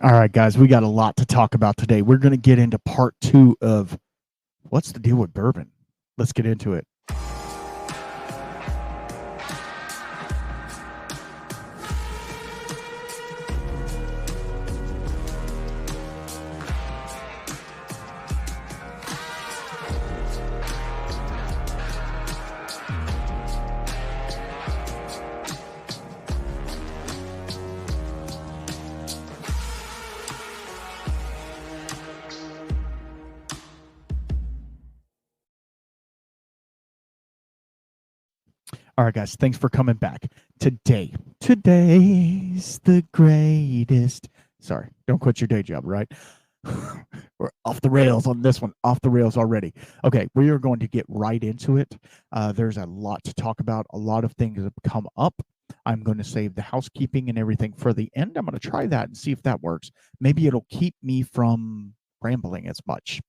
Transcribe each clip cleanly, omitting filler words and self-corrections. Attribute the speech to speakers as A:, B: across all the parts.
A: All right, guys, we got a lot to talk about today. We're going to get into part two of what's the deal with bourbon. Let's get into it. All right, guys, thanks for coming back. Today's the greatest. Sorry, don't quit your day job, right? We're off the rails on this one, off the rails already. Okay, we are going to get right into it. There's a lot to talk about, a lot of things have come up. I'm going to save the housekeeping and everything for the end. I'm going to try that and see if that works. Maybe it'll keep me from rambling as much.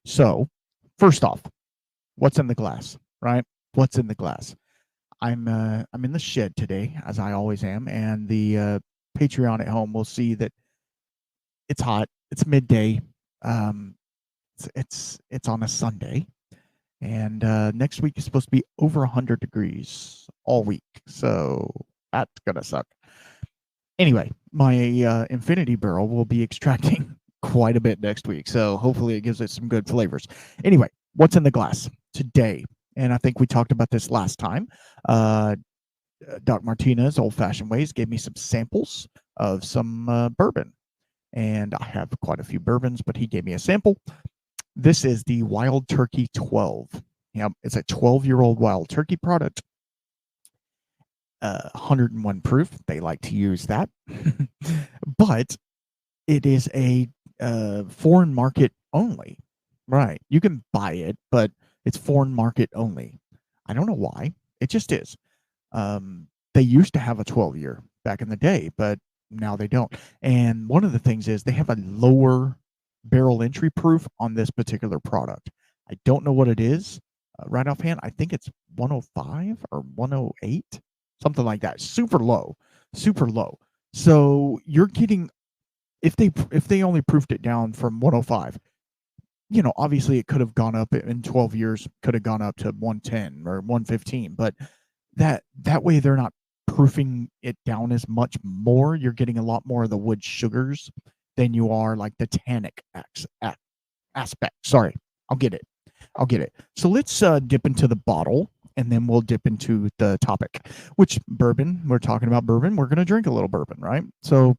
A: So, first off, what's in the glass, right? What's in the glass? I'm in the shed today, as I always am, and the Patreon at home will see that it's hot. It's midday. Um, it's on a Sunday, and next week is supposed to be over 100 degrees all week, so that's gonna suck. Anyway, my infinity barrel will be extracting quite a bit next week, so hopefully it gives it some good flavors. Anyway, what's in the glass today? And I think we talked about this last time. Uh, Doc Martinez, Old Fashioned Ways, gave me some samples of some bourbon. And I have quite a few bourbons, but he gave me a sample. This is the Wild Turkey 12. Yeah, it's a 12-year-old Wild Turkey product. 101 proof. They like to use that. But it is a foreign market only. Right. You can buy it, but it's foreign market only. I don't know why. It just is. They used to have a 12-year back in the day, but now they don't. And one of the things is they have a lower barrel entry proof on this particular product. I don't know what it is right offhand. I think it's 105 or 108, something like that. Super low, super low. So you're getting, if they only proofed it down from 105, obviously it could have gone up in 12 years, could have gone up to 110 or 115, but that way they're not proofing it down as much more. You're getting a lot more of the wood sugars than you are like the tannic aspect. Sorry, I'll get it. So let's dip into the bottle and then we'll dip into the topic, which bourbon. We're talking about bourbon. We're going to drink a little bourbon, right? So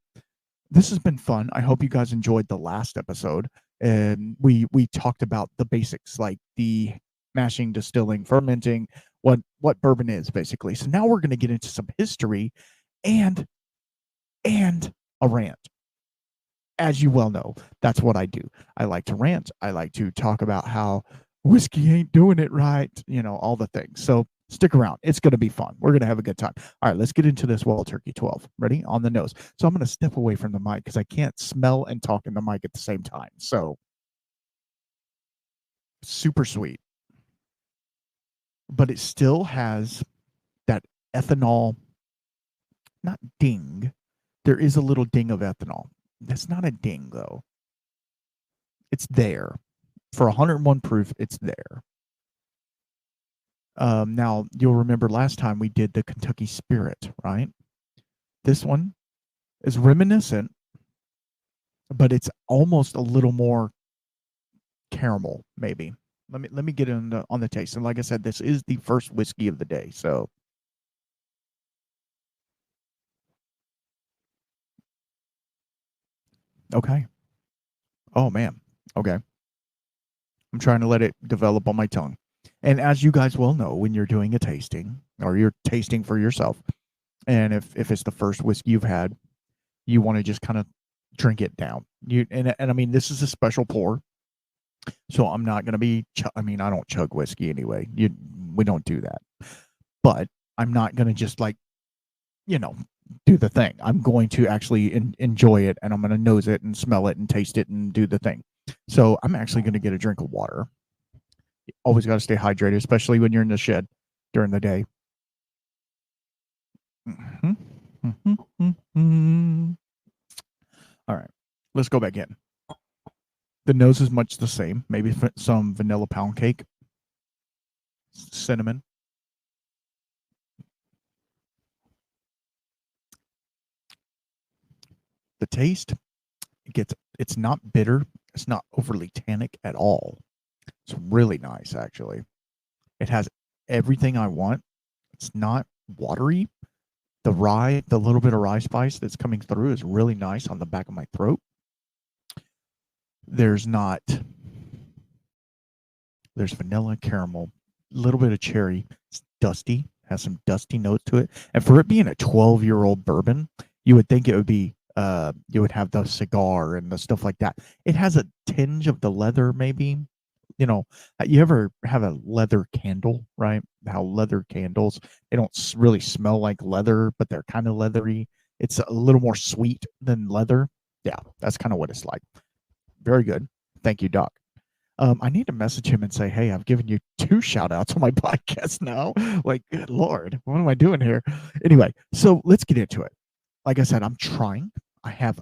A: this has been fun. I hope you guys enjoyed the last episode. And we talked about the basics, like the mashing, distilling, fermenting, what bourbon is basically. So now we're going to get into some history and a rant. As you well know, that's what I do. I like to rant. I like to talk about how whiskey ain't doing it right, all the things. So stick around. It's going to be fun. We're going to have a good time. All right, let's get into this Wild Turkey 12. Ready? On the nose. So I'm going to step away from the mic because I can't smell and talk in the mic at the same time. So super sweet. But it still has that ethanol, not ding. There is a little ding of ethanol. That's not a ding, though. It's there. For 101 proof, it's there. Now, you'll remember last time we did the Kentucky Spirit, right? This one is reminiscent, but it's almost a little more caramel, maybe. Let me get in on the taste. And like I said, this is the first whiskey of the day, so. Okay. Oh, man. Okay. I'm trying to let it develop on my tongue. And as you guys well know, when you're doing a tasting or you're tasting for yourself, and if it's the first whiskey you've had, you want to just kind of drink it down. And I mean, this is a special pour, so I'm not going to be. I mean, I don't chug whiskey anyway. We don't do that. But I'm not going to just do the thing. I'm going to actually enjoy it, and I'm going to nose it and smell it and taste it and do the thing. So I'm actually going to get a drink of water. You always got to stay hydrated, especially when you're in the shed during the day. Mm-hmm. Mm-hmm. Mm-hmm. All right. Let's go back in. The nose is much the same. Maybe some vanilla pound cake, cinnamon. The taste it's not bitter. It's not overly tannic at all. It's really nice, actually. It has everything I want. It's not watery. The rye, the little bit of rye spice that's coming through is really nice on the back of my throat. There's vanilla, caramel, a little bit of cherry. It's dusty, has some dusty notes to it. And for it being a 12-year-old bourbon, you would think it would be, you would have the cigar and the stuff like that. It has a tinge of the leather, maybe. You know, you ever have a leather candle, right? How leather candles, they don't really smell like leather, but they're kind of leathery. It's a little more sweet than leather. Yeah, that's kind of what it's like. Very good. Thank you, Doc. I need to message him and say, hey, I've given you 2 shout outs on my podcast now. Like, good Lord, what am I doing here? Anyway, so let's get into it. Like I said, I'm trying. I have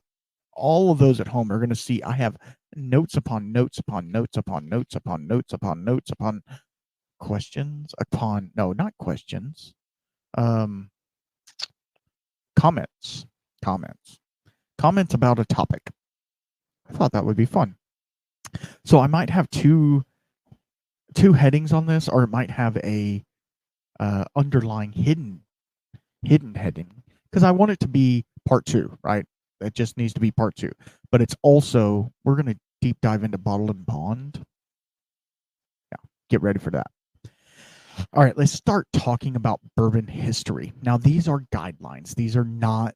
A: all of those at home are going to see I have notes upon notes upon notes upon notes upon notes upon notes upon questions upon, no, not questions. Comments. Comments about a topic. I thought that would be fun. So I might have two headings on this, or it might have a underlying hidden heading, because I want it to be part 2, right? It just needs to be part 2. But it's also, we're going to deep dive into Bottle and Bond. Yeah, get ready for that. All right, let's start talking about bourbon history. Now, these are guidelines. These are not,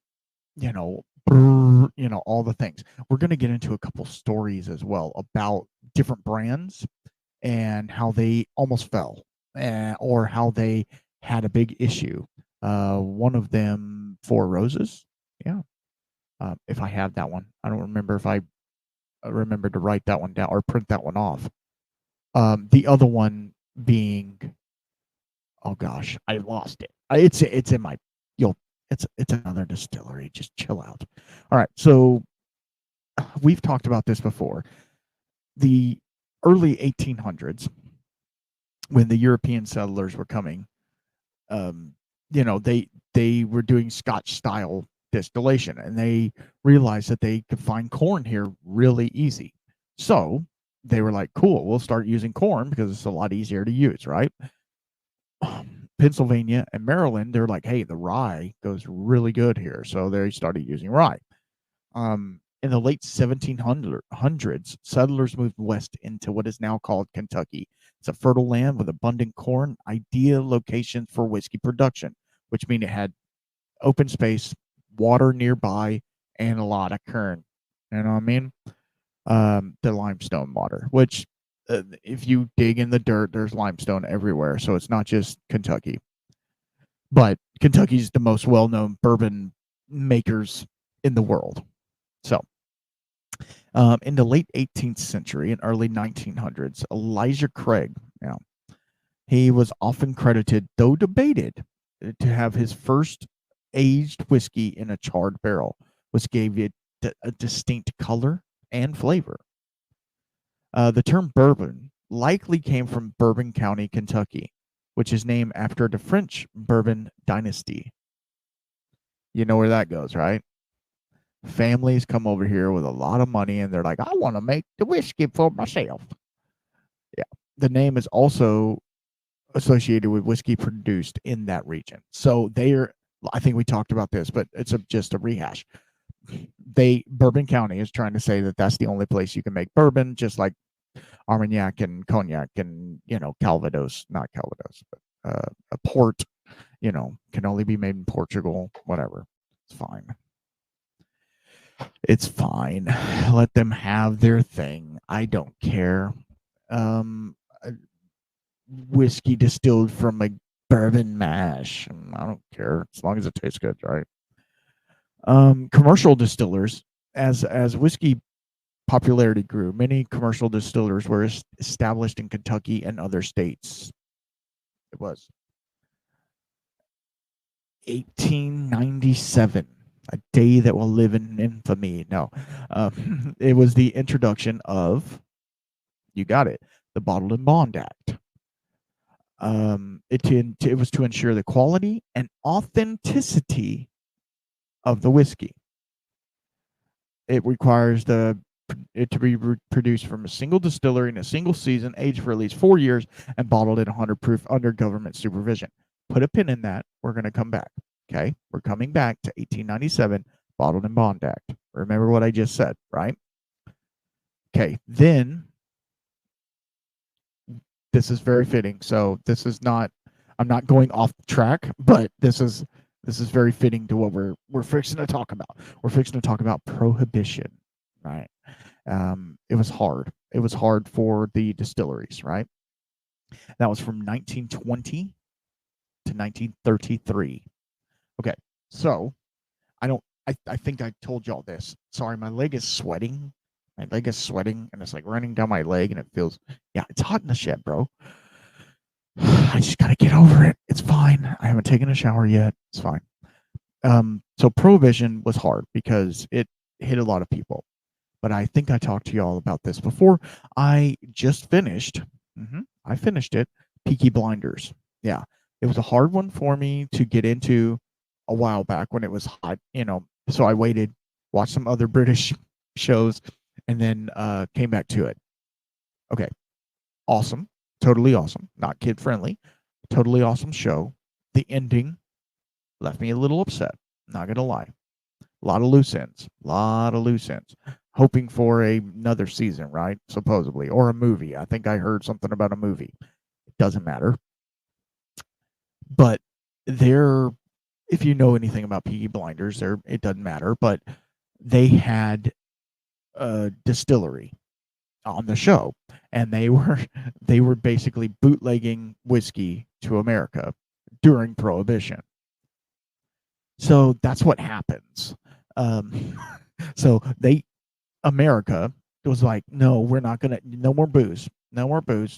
A: all the things. We're going to get into a couple stories as well about different brands and how they almost fell, or how they had a big issue. One of them, Four Roses. Yeah. If I have that one, I don't remember if I remembered to write that one down or print that one off. The other one being, oh gosh, I lost it. It's in my, it's another distillery. Just chill out. All right, so we've talked about this before. The early 1800s, when the European settlers were coming, they were doing Scotch style distillation, and they realized that they could find corn here really easy. So they were like, cool, we'll start using corn because it's a lot easier to use, right? Pennsylvania and Maryland, they're like, hey, the rye goes really good here. So they started using rye. In the late 1700s, settlers moved west into what is now called Kentucky. It's a fertile land with abundant corn, ideal location for whiskey production, which means it had open space, water nearby, and a lot of corn. You know what I mean? The limestone water, which if you dig in the dirt, there's limestone everywhere. So it's not just Kentucky. But Kentucky's the most well-known bourbon makers in the world. So in the late 18th century and early 1900s, Elijah Craig, he was often credited, though debated, to have his first aged whiskey in a charred barrel, which gave it a distinct color and flavor. The term bourbon likely came from Bourbon County, Kentucky, which is named after the French Bourbon dynasty. You know where that goes, right? Families come over here with a lot of money and they're like, I want to make the whiskey for myself. Yeah. The name is also associated with whiskey produced in that region. So I think we talked about this, but it's just a rehash. Bourbon County is trying to say that that's the only place you can make bourbon, just like Armagnac and Cognac and, Calvados, not Calvados, but a port, can only be made in Portugal, whatever. It's fine. It's fine. Let them have their thing. I don't care. Whiskey distilled from a bourbon mash. I don't care as long as it tastes good, right? Commercial distillers, as whiskey popularity grew, many commercial distillers were established in Kentucky and other states. It was 1897. A day that will live in infamy. No, it was the introduction of, you got it, the Bottled and Bond Act. It was to ensure the quality and authenticity of the whiskey. It requires it to be produced from a single distillery in a single season, aged for at least 4 years, and bottled at 100 proof under government supervision. Put a pin in that. We're going to come back. Okay, we're coming back to 1897 Bottled and Bond Act. Remember what I just said, right? Okay, then this is very fitting. So this is not, I'm not going off track, but this is very fitting to what we're fixing to talk about. We're fixing to talk about prohibition, right? It was hard. It was hard for the distilleries, right? That was from 1920 to 1933. Okay, so I think I told y'all this. Sorry, my leg is sweating. My leg is sweating, and it's like running down my leg, and it feels, yeah, it's hot in the shed, bro. I just gotta get over it. It's fine. I haven't taken a shower yet. It's fine. So prohibition was hard because it hit a lot of people. But I think I talked to y'all about this before. I just finished. I finished it. Peaky Blinders. Yeah, it was a hard one for me to get into a while back when it was hot. So I waited, watched some other British shows, and then came back to it. Okay, awesome, totally awesome. Not kid friendly. Totally awesome show. The ending left me a little upset. Not gonna lie. A lot of loose ends. A lot of loose ends. Hoping for another season, right? Supposedly. Or a movie. I think I heard something about a movie. It doesn't matter. But if you know anything about Peaky Blinders, it doesn't matter. But they had a distillery on the show, and they were basically bootlegging whiskey to America during Prohibition. So that's what happens. So America was like, no, we're not gonna, no more booze,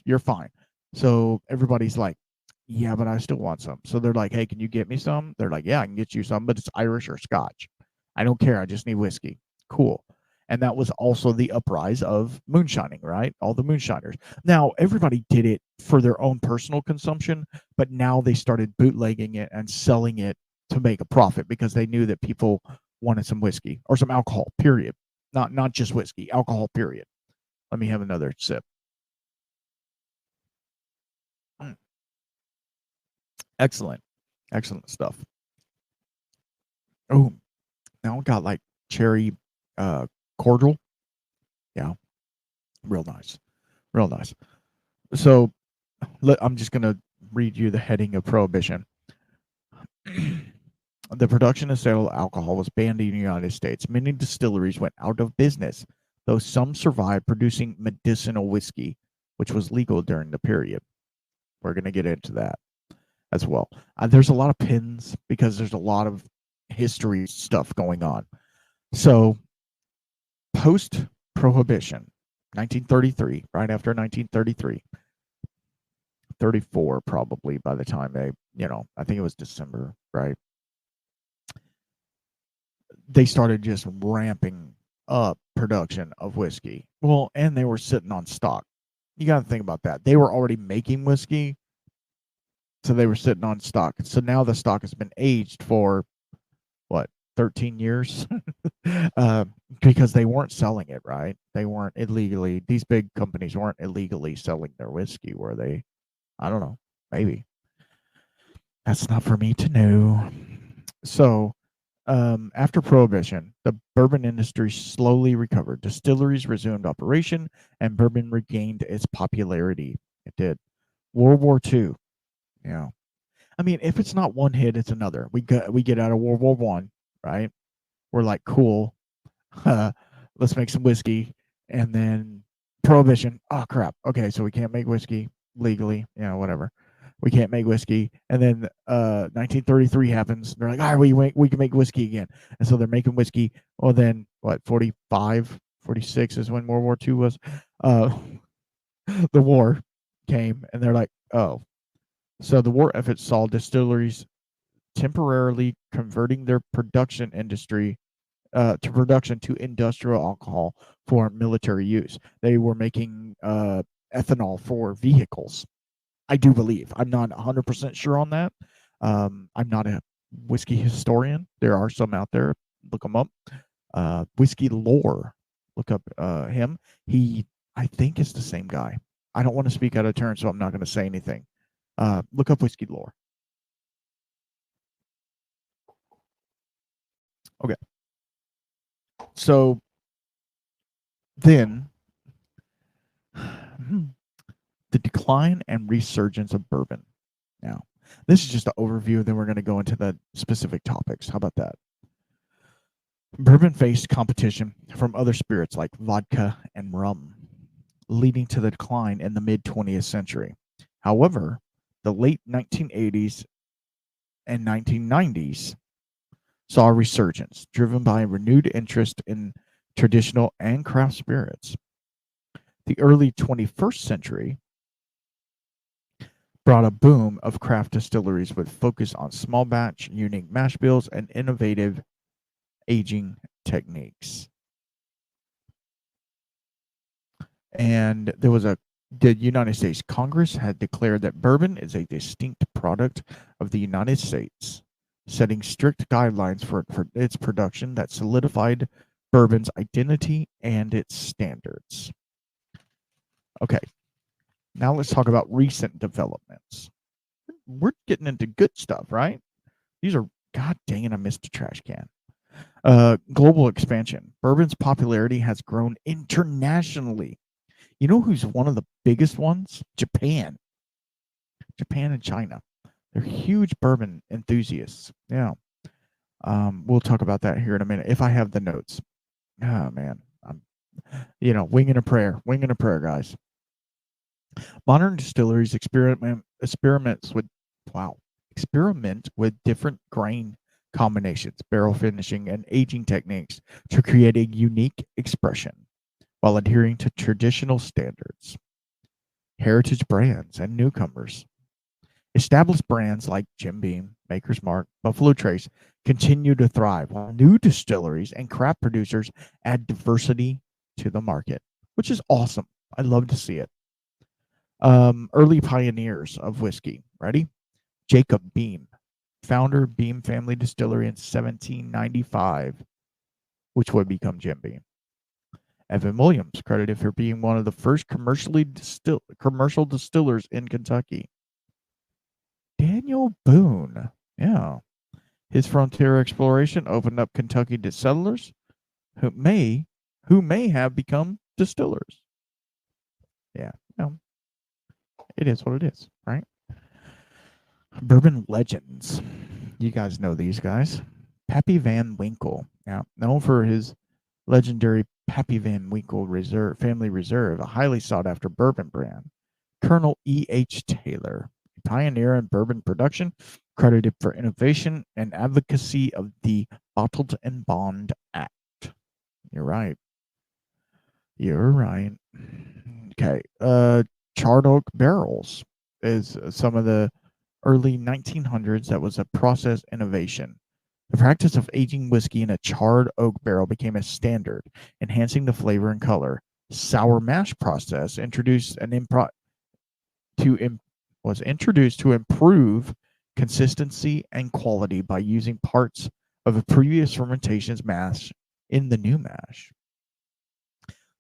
A: you're fine. So everybody's like, yeah, but I still want some. So they're like, hey, can you get me some? They're like, yeah, I can get you some, but it's Irish or Scotch. I don't care, I just need whiskey. Cool. And that was also the uprise of moonshining, right? All the moonshiners. Now, everybody did it for their own personal consumption, but now they started bootlegging it and selling it to make a profit because they knew that people wanted some whiskey or some alcohol, period. Not just whiskey, alcohol, period. Let me have another sip. Excellent. Excellent stuff. Oh, now we got like cherry cordial. Yeah. Real nice. Real nice. So I'm just going to read you the heading of Prohibition. The production and sale of alcohol was banned in the United States. Many distilleries went out of business, though some survived producing medicinal whiskey, which was legal during the period. We're going to get into that as well. There's a lot of pins because there's a lot of history stuff going on. So, post Prohibition, 1933, right after 1933, 34 probably by the time I think it was December, right? They started just ramping up production of whiskey. Well, and they were sitting on stock. You got to think about that. They were already making whiskey, so they were sitting on stock. So now the stock has been aged for what, 13 years? Because they weren't selling it, right? They weren't illegally. These big companies weren't illegally selling their whiskey, were they? I don't know. Maybe. That's not for me to know. So, after Prohibition, the bourbon industry slowly recovered. Distilleries resumed operation, and bourbon regained its popularity. It did. World War II. Yeah. I mean, if it's not one hit, it's another. We get out of World War One, right? We're like, cool. Let's make some whiskey, and then Prohibition. Oh crap. Okay, so we can't make whiskey legally. Whatever. We can't make whiskey, and then 1933 happens. They're like, all right, we can make whiskey again, and so they're making whiskey. Well, then what? 45, 46 is when World War II was. The war came, and they're like, oh. So the war effort saw distilleries temporarily converting their production to industrial alcohol for military use. They were making ethanol for vehicles. I do believe. I'm not 100% sure on that. I'm not a whiskey historian. There are some out there. Look them up. Whiskey lore. Look up him. He, I think, is the same guy. I don't want to speak out of turn, so I'm not going to say anything. Look up whiskey lore. Okay. So then, the decline and resurgence of bourbon. Now, this is just an overview. Then we're going to go into the specific topics. How about that? Bourbon faced competition from other spirits like vodka and rum, leading to the decline in the mid 20th century. However, the late 1980s and 1990s saw a resurgence driven by a renewed interest in traditional and craft spirits. The early 21st century brought a boom of craft distilleries with focus on small batch, unique mash bills, and innovative aging techniques. And the United States Congress had declared that bourbon is a distinct product of the United States, setting strict guidelines for its production that solidified bourbon's identity and its standards. Okay, now let's talk about recent developments. We're getting into good stuff, right? These are, god dang it, I missed a trash can. Global expansion. Bourbon's popularity has grown internationally. You know who's one of the biggest ones? Japan. Japan and China. They're huge bourbon enthusiasts. Yeah. We'll talk about that here in a minute if I have the notes. Oh man, I'm, winging a prayer, guys. Modern distilleries experiment with different grain combinations, barrel finishing, and aging techniques to create a unique expression while adhering to traditional standards. Heritage brands and newcomers. Established brands like Jim Beam, Maker's Mark, Buffalo Trace continue to thrive, while new distilleries and craft producers add diversity to the market, which is awesome. I love to see it. Early pioneers of whiskey. Ready? Jacob Beam, founder of Beam Family Distillery in 1795, which would become Jim Beam. Evan Williams, credited for being one of the first commercial distillers in Kentucky. Daniel Boone, yeah. His frontier exploration opened up Kentucky to settlers who may have become distillers. Yeah, it is what it is, right? Bourbon legends. You guys know these guys. Pappy Van Winkle, known for his legendary Pappy Van Winkle Family Reserve, a highly sought-after bourbon brand. Colonel E.H. Taylor, a pioneer in bourbon production, credited for innovation and advocacy of the Bottled and Bond Act. You're right. Okay. Charred oak barrels is some of the early 1900s. That was a process innovation. The practice of aging whiskey in a charred oak barrel became a standard, enhancing the flavor and color. Sour mash process was introduced to improve consistency and quality by using parts of a previous fermentation's mash in the new mash.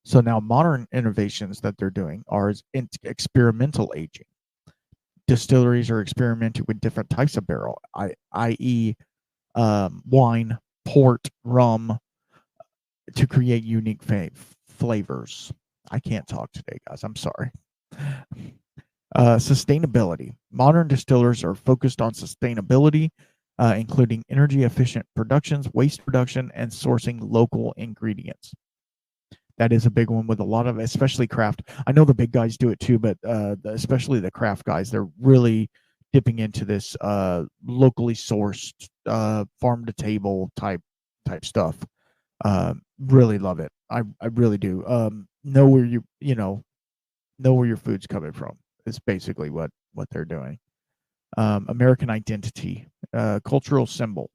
A: So now modern innovations that they're doing are experimental aging. Distilleries are experimenting with different types of barrel, i.e., wine, port, rum, to create unique flavors. I can't talk today, guys. I'm sorry. Sustainability. Modern distillers are focused on sustainability, including energy-efficient productions, waste reduction, and sourcing local ingredients. That is a big one with a lot of, especially craft. I know the big guys do it too, but especially the craft guys, they're really dipping into this locally sourced, farm to table type stuff. Really love it. I really do. Know where know where your food's coming from. Is basically what they're doing. American identity cultural symbol.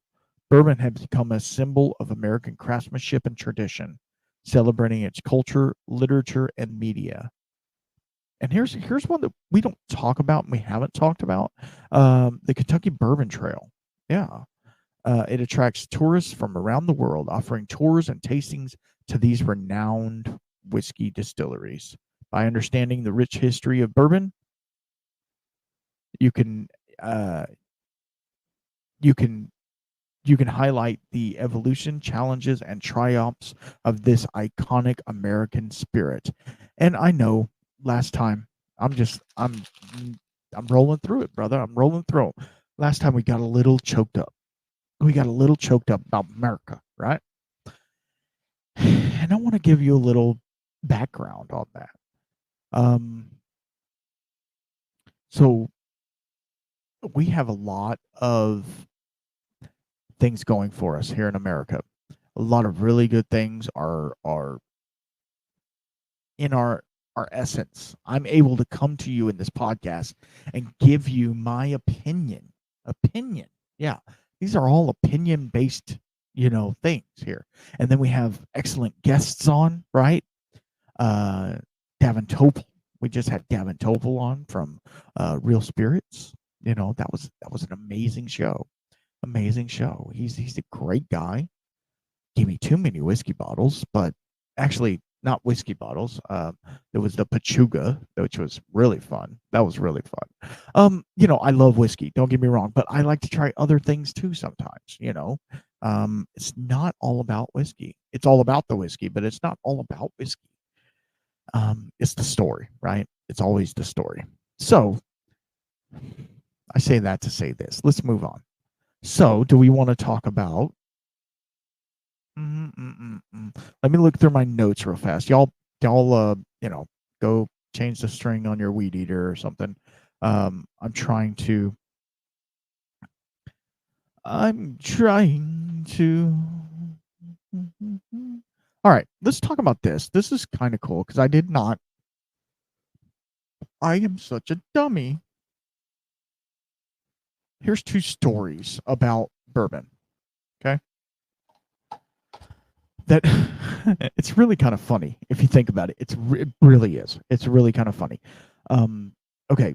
A: Bourbon has become a symbol of American craftsmanship and tradition, celebrating its culture, literature, and media. And here's one that we don't talk about and we haven't talked about. The Kentucky Bourbon Trail. Yeah. It attracts tourists from around the world, offering tours and tastings to these renowned whiskey distilleries. By understanding the rich history of bourbon, you can uh, you can you can highlight the evolution, challenges, and triumphs of this iconic American spirit. And I know last time I'm just I'm rolling through it, brother. I'm rolling through it. Last time we got a little choked up. We got a little choked up about America, right? And I want to give you a little background on that. Um, so we have a lot of things going for us here in America. A lot of really good things are in our essence. I'm able to come to you in this podcast and give you my opinion. Opinion. Yeah. These are all opinion based, things here. And then we have excellent guests on, right? Uh Gavin Topel. We just had Gavin Topel on from Real Spirits. That was an amazing show. Amazing show. He's a great guy. Gave me too many whiskey bottles, but actually not whiskey bottles. There was the Pachuga, which was really fun. That was really fun. I love whiskey. Don't get me wrong, but I like to try other things too sometimes. It's not all about whiskey. It's all about the whiskey, but it's not all about whiskey. It's the story, right? It's always the story. So I say that to say this. Let's move on. So, do we want to talk about? Let me look through my notes real fast. Go change the string on your weed eater or something. I'm trying to. All right, let's talk about this. This is kind of cool because I did not. I am such a dummy. Here's two stories about bourbon. Okay. That it's really kind of funny if you think about it. It really is. It's really kind of funny. Okay,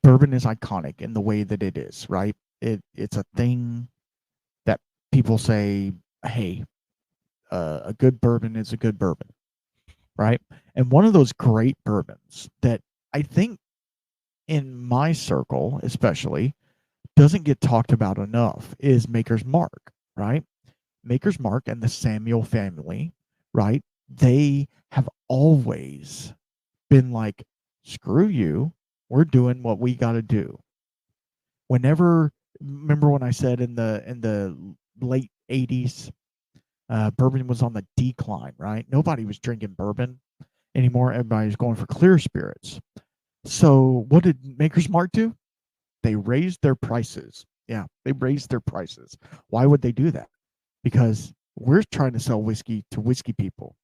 A: bourbon is iconic in the way that it is, right? It's a thing that people say, "Hey, a good bourbon is a good bourbon," right? And one of those great bourbons that I think in my circle, especially, doesn't get talked about enough is Maker's Mark, right? Maker's Mark and the Samuel family, right? They have always been like, screw you, we're doing what we got to do. Remember when I said in the late 80s, bourbon was on the decline, right? Nobody was drinking bourbon anymore. Everybody was going for clear spirits. So what did Maker's Mark do? They raised their prices. Yeah, they raised their prices. Why would they do that? Because we're trying to sell whiskey to whiskey people.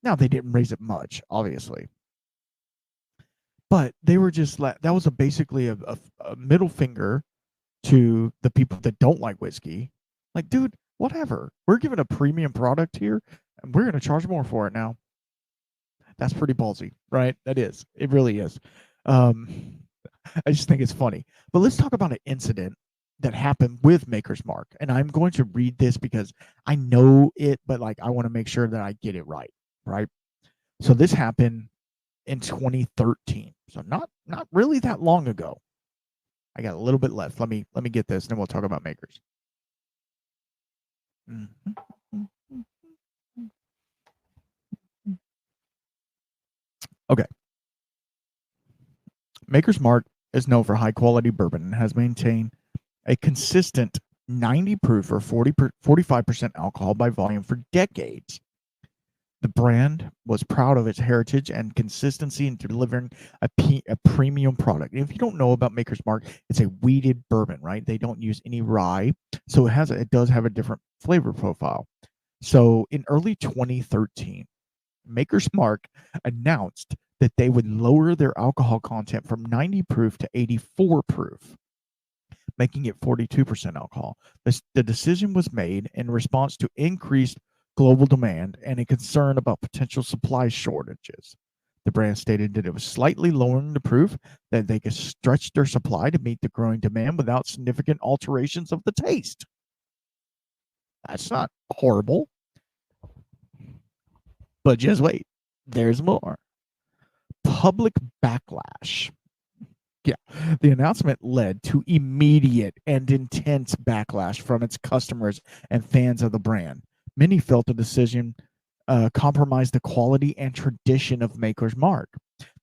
A: Now, they didn't raise it much, obviously, but they were just that was basically a middle finger to the people that don't like whiskey. Like, dude, whatever. We're giving a premium product here, and we're going to charge more for it now. That's pretty ballsy, right? That is. It really is. I just think it's funny. But let's talk about an incident that happened with Maker's Mark. And I'm going to read this because I know it, but like I want to make sure that I get it right. Right. So this happened in 2013. So not really that long ago. I got a little bit left. Let me get this and then we'll talk about Makers. Okay. Maker's Mark is known for high quality bourbon and has maintained a consistent 90 proof or 45% alcohol by volume for decades. The brand was proud of its heritage and consistency in delivering a premium product. And if you don't know about Maker's Mark, it's a wheated bourbon, right? They don't use any rye, so it does have a different flavor profile. So in early 2013, Maker's Mark announced that they would lower their alcohol content from 90 proof to 84 proof. making it 42% alcohol. The decision was made in response to increased global demand and a concern about potential supply shortages. The brand stated that it was slightly lowering the proof that they could stretch their supply to meet the growing demand without significant alterations of the taste. That's not horrible. But just wait, there's more. Public backlash. Yeah, the announcement led to immediate and intense backlash from its customers and fans of the brand. Many felt the decision compromised the quality and tradition of Maker's Mark.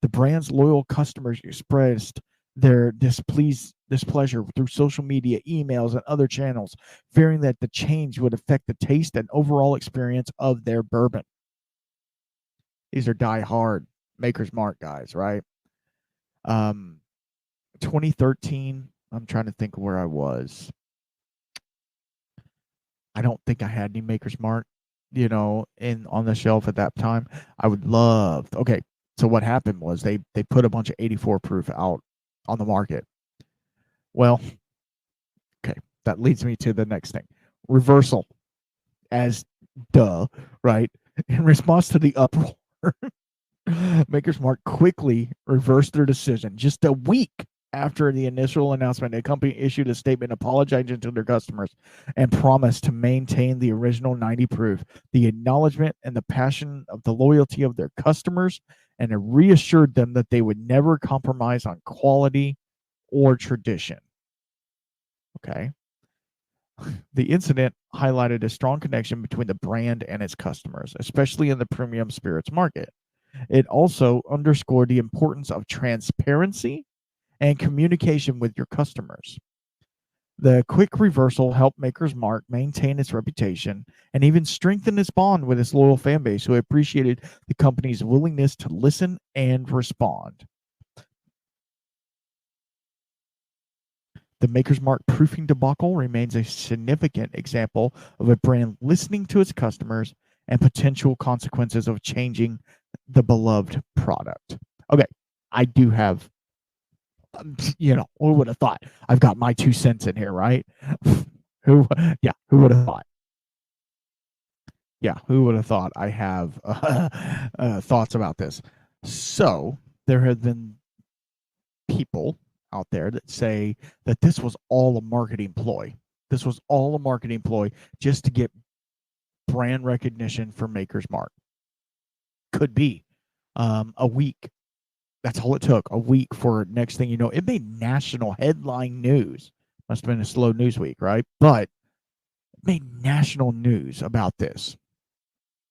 A: The brand's loyal customers expressed their displeasure through social media, emails, and other channels, fearing that the change would affect the taste and overall experience of their bourbon. These are die-hard Maker's Mark guys, right? 2013, I'm trying to think where I was. I don't think I had any Maker's Mark, on the shelf at that time. I would love. Okay, so what happened was they put a bunch of 84 proof out on the market. Well, okay, that leads me to the next thing. Reversal, as duh, right? In response to the uproar, Maker's Mark quickly reversed their decision. Just a week after the initial announcement, the company issued a statement apologizing to their customers and promised to maintain the original 90 proof, the acknowledgement and the passion of the loyalty of their customers, and it reassured them that they would never compromise on quality or tradition. Okay. The incident highlighted a strong connection between the brand and its customers, especially in the premium spirits market. It also underscored the importance of transparency and communication with your customers. The quick reversal helped Maker's Mark maintain its reputation and even strengthen its bond with its loyal fan base, who appreciated the company's willingness to listen and respond. The Maker's Mark proofing debacle remains a significant example of a brand listening to its customers and potential consequences of changing the beloved product. Okay, I do have, who would have thought? I've got my 2 cents in here, right? who would have thought? Yeah, who would have thought I have thoughts about this? So there have been people out there that say that this was all a marketing ploy. This was all a marketing ploy just to get brand recognition for Maker's Mark. Could be. A week. That's all it took. A week for next thing you know, it made national headline news. Must have been a slow news week, right? But it made national news about this.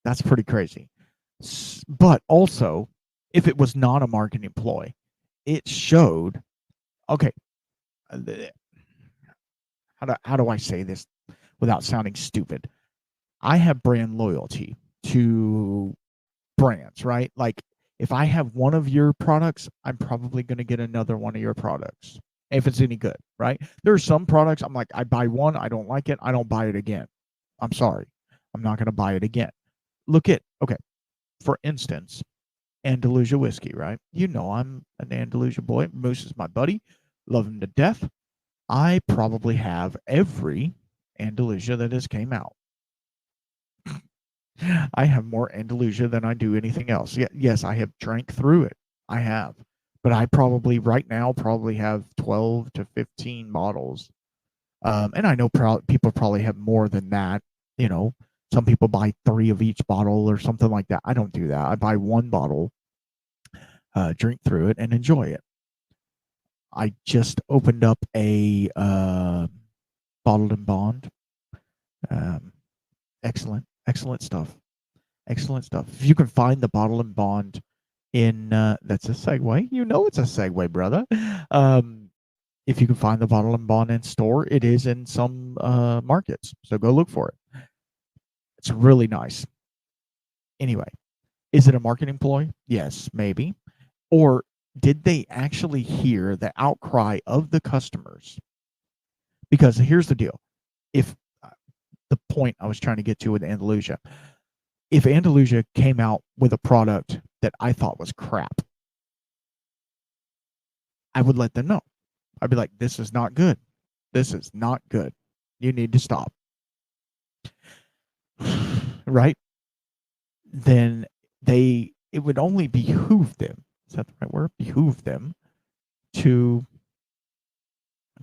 A: That's pretty crazy. But also, if it was not a marketing ploy, it showed, okay, how do I say this without sounding stupid? I have brand loyalty to brands, right? Like, if I have one of your products, I'm probably going to get another one of your products if it's any good, right? There are some products I'm like, I buy one, I don't like it, I don't buy it again. I'm sorry. I'm not going to buy it again. Look at, okay, for instance, Andalusia whiskey, right? I'm an Andalusia boy. Moose is my buddy. Love him to death. I probably have every Andalusia that has came out. I have more Andalusia than I do anything else. Yes, I have drank through it. I have. But I probably, right now, have 12 to 15 bottles. And I know people probably have more than that. Some people buy 3 of each bottle or something like that. I don't do that. I buy 1 bottle, drink through it, and enjoy it. I just opened up a bottled and bond. Excellent stuff. Excellent stuff. If you can find the bottle and bond in, that's a segue. It's a segue, brother. If you can find the bottle and bond in store, it is in some markets. So go look for it. It's really nice. Anyway, is it a marketing ploy? Yes, maybe. Or did they actually hear the outcry of the customers? Because here's the deal. If the point I was trying to get to with Andalusia, if Andalusia came out with a product that I thought was crap, I would let them know. I'd be like, this is not good. This is not good. You need to stop. Right? Then it would only behoove them. Is that the right word? Behoove them to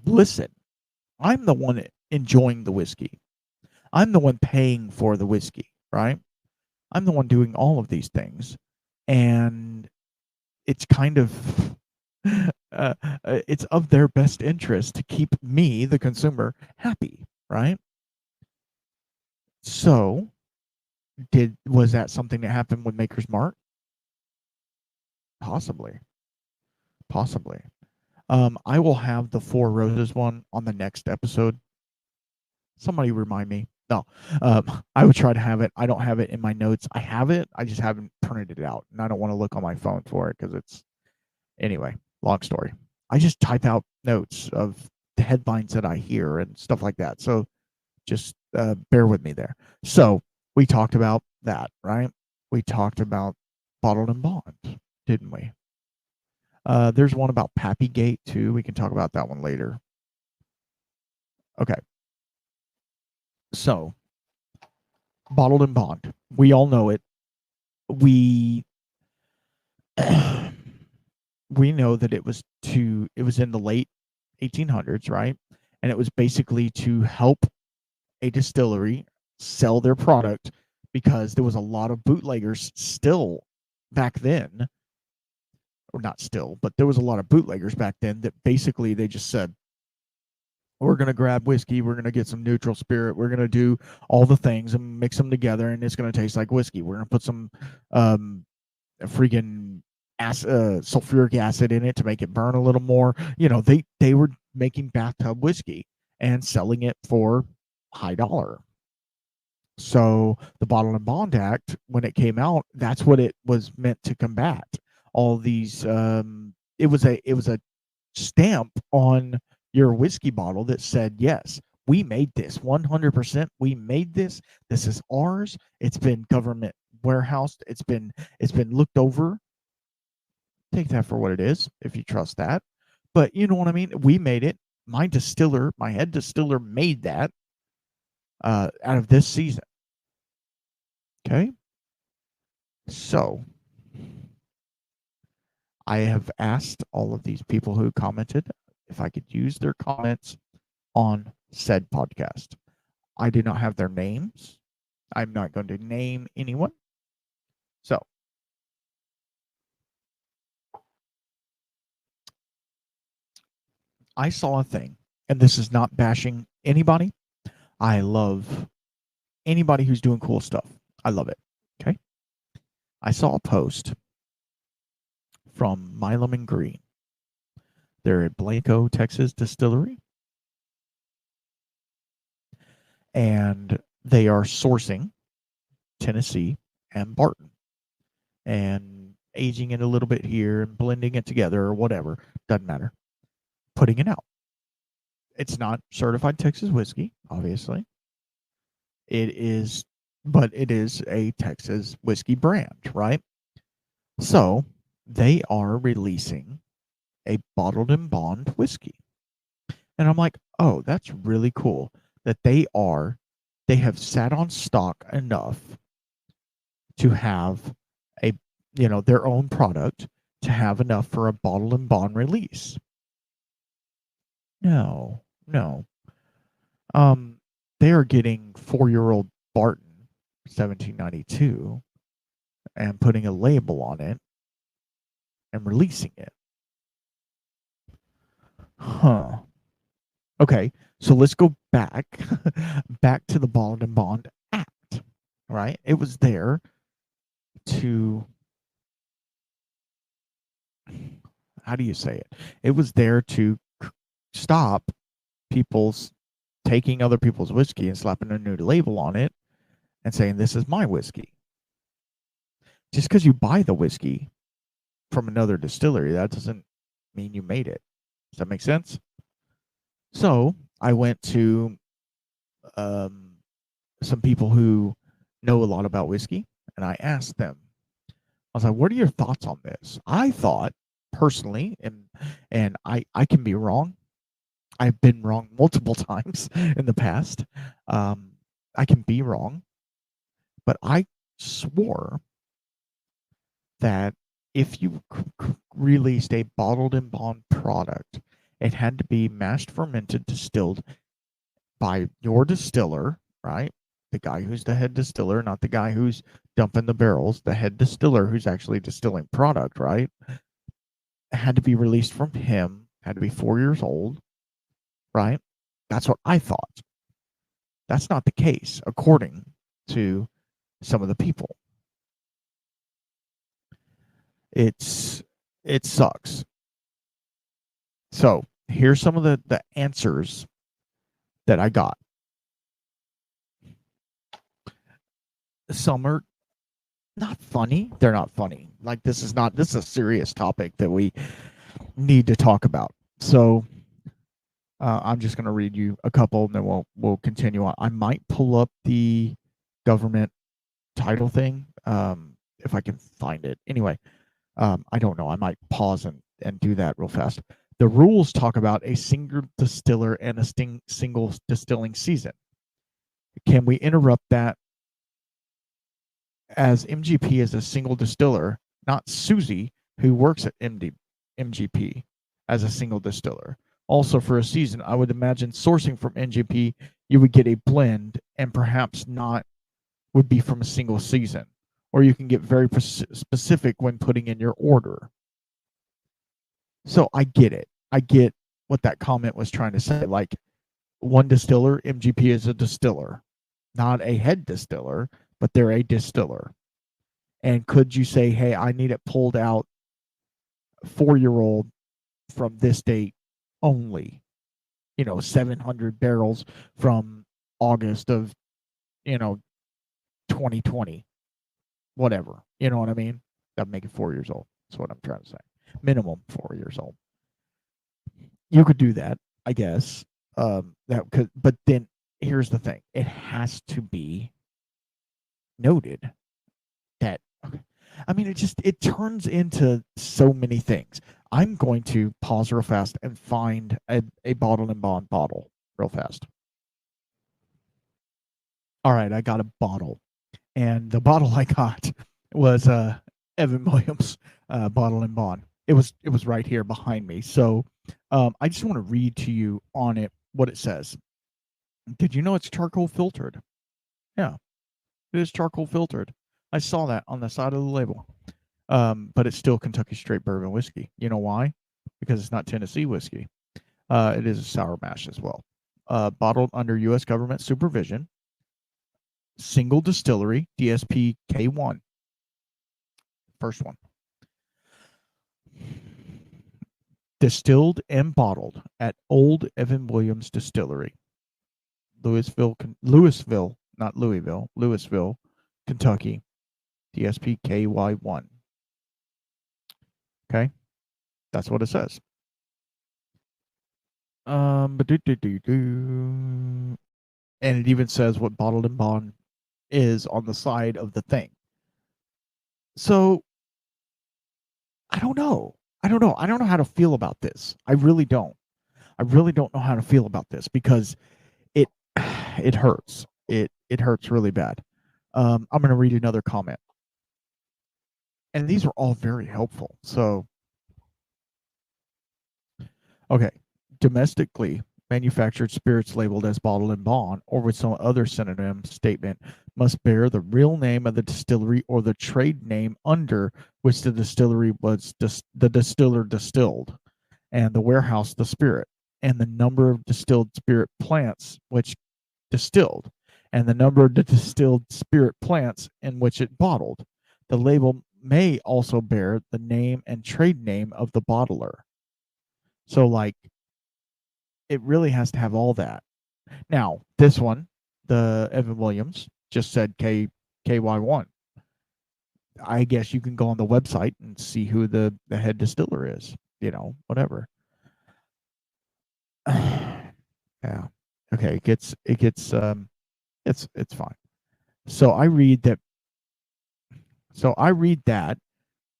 A: listen. I'm the one enjoying the whiskey. I'm the one paying for the whiskey, right? I'm the one doing all of these things. And it's kind of it's of their best interest to keep me, the consumer, happy, right? So, was that something that happened with Maker's Mark? Possibly. Possibly. I will have the Four Roses one on the next episode. Somebody remind me. No, I would try to have it. I don't have it in my notes. I have it. I just haven't printed it out, and I don't want to look on my phone for it because it's anyway. Long story. I just type out notes of the headlines that I hear and stuff like that. So just bear with me there. So we talked about that, right? We talked about bottled and bond, didn't we? There's one about Pappygate too. We can talk about that one later. Okay. So, bottled and bond. We all know it. We we know that it was in the late 1800s, right? And it was basically to help a distillery sell their product because there was a lot of bootleggers still back then, or not still, but there was a lot of bootleggers back then that basically they just said, we're going to grab whiskey, we're going to get some neutral spirit, we're going to do all the things and mix them together, and it's going to taste like whiskey. We're going to put some freaking sulfuric acid in it to make it burn a little more. You know, they were making bathtub whiskey and selling it for high dollar. So the Bottle and Bond Act, when it came out, that's what it was meant to combat. All these, it was a stamp on your whiskey bottle that said, yes, we made this 100%. We made this. This is ours. It's been government warehoused. It's been looked over. Take that for what it is, if you trust that. But you know what I mean? We made it. My head distiller made that out of this season. Okay. So I have asked all of these people who commented if I could use their comments on said podcast. I do not have their names. I'm not going to name anyone. So I saw a thing, and this is not bashing anybody. I love anybody who's doing cool stuff. I love it. Okay. I saw a post from Milam and Green. They're at Blanco, Texas distillery. And they are sourcing Tennessee and Barton and aging it a little bit here and blending it together or whatever. Doesn't matter. Putting it out. It's not certified Texas whiskey, obviously. It is, but it is a Texas whiskey brand, right? So they are releasing a bottled and bond whiskey. And I'm like, oh, that's really cool that they have sat on stock enough to have their own product to have enough for a bottle and bond release. No. They are getting 4-year-old Barton 1792 and putting a label on it and releasing it. Huh. Okay, so let's go back to the Bottled and Bond Act, right? It was there to, how do you say it? It was there to stop people's taking other people's whiskey and slapping a new label on it and saying, this is my whiskey. Just because you buy the whiskey from another distillery, that doesn't mean you made it. Does that make sense? So I went to some people who know a lot about whiskey, and I asked them, I was like, what are your thoughts on this? I thought personally, and I can be wrong, I've been wrong multiple times in the past. I can be wrong, but I swore that if you released a bottled and bond product, it had to be mashed, fermented, distilled by your distiller, right? The guy who's the head distiller, not the guy who's dumping the barrels, the head distiller who's actually distilling product, right? It had to be released from him, had to be 4 years old, right? That's what I thought. That's not the case, according to some of the people. It sucks. So here's some of the answers that I got. Some are not funny. They're not funny. Like this is a serious topic that we need to talk about. So I'm just going to read you a couple, and then we'll continue on. I might pull up the government title thing if I can find it. Anyway, I don't know. I might pause and do that real fast. The rules talk about a single distiller and a single distilling season. Can we interrupt that, as MGP is a single distiller, not Susie, who works at MGP, as a single distiller? Also, for a season, I would imagine sourcing from MGP, you would get a blend, and perhaps not would be from a single season. Or you can get very specific when putting in your order. So I get it. I get what that comment was trying to say. Like, one distiller, MGP is a distiller, not a head distiller, but they're a distiller. And could you say, hey, I need it pulled out 4-year-old from this date only? 700 barrels from August of, 2020, whatever. You know what I mean? That'd make it 4 years old. That's what I'm trying to say. Minimum 4 years old. You could do that, I guess. But then here's the thing: it has to be noted that. Okay, I mean, it turns into so many things. I'm going to pause real fast and find a bottle and bond bottle real fast. All right, I got a bottle, and the bottle I got was Evan Williams bottle and bond. It was right here behind me. So I just want to read to you on it what it says. Did you know it's charcoal filtered? Yeah, it is charcoal filtered. I saw that on the side of the label. But it's still Kentucky straight bourbon whiskey. You know why? Because it's not Tennessee whiskey. It is a sour mash as well. Bottled under U.S. government supervision. Single distillery, DSP K1. First one. Distilled and bottled at Old Evan Williams Distillery, Louisville, not Louisville, Louisville, Kentucky, DSP KY1. Okay, that's what it says. And it even says what bottled and bond is on the side of the thing. So I don't know. I don't know how to feel about this. I really don't. I really don't know how to feel about this because it it hurts. It hurts really bad. I'm going to read another comment, and these are all very helpful. So, okay, domestically manufactured spirits labeled as bottled and bond or with some other synonym statement must bear the real name of the distillery or the trade name under which the distillery was the distiller distilled, and the warehouse the spirit, and the number of distilled spirit plants which distilled, and the number of the distilled spirit plants in which it bottled. The label may also bear the name and trade name of the bottler. So, like, it really has to have all that. Now, this one, the Evan Williams, just said KY1. I guess you can go on the website and see who the head distiller is, whatever. Yeah. Okay, it's fine. So I read that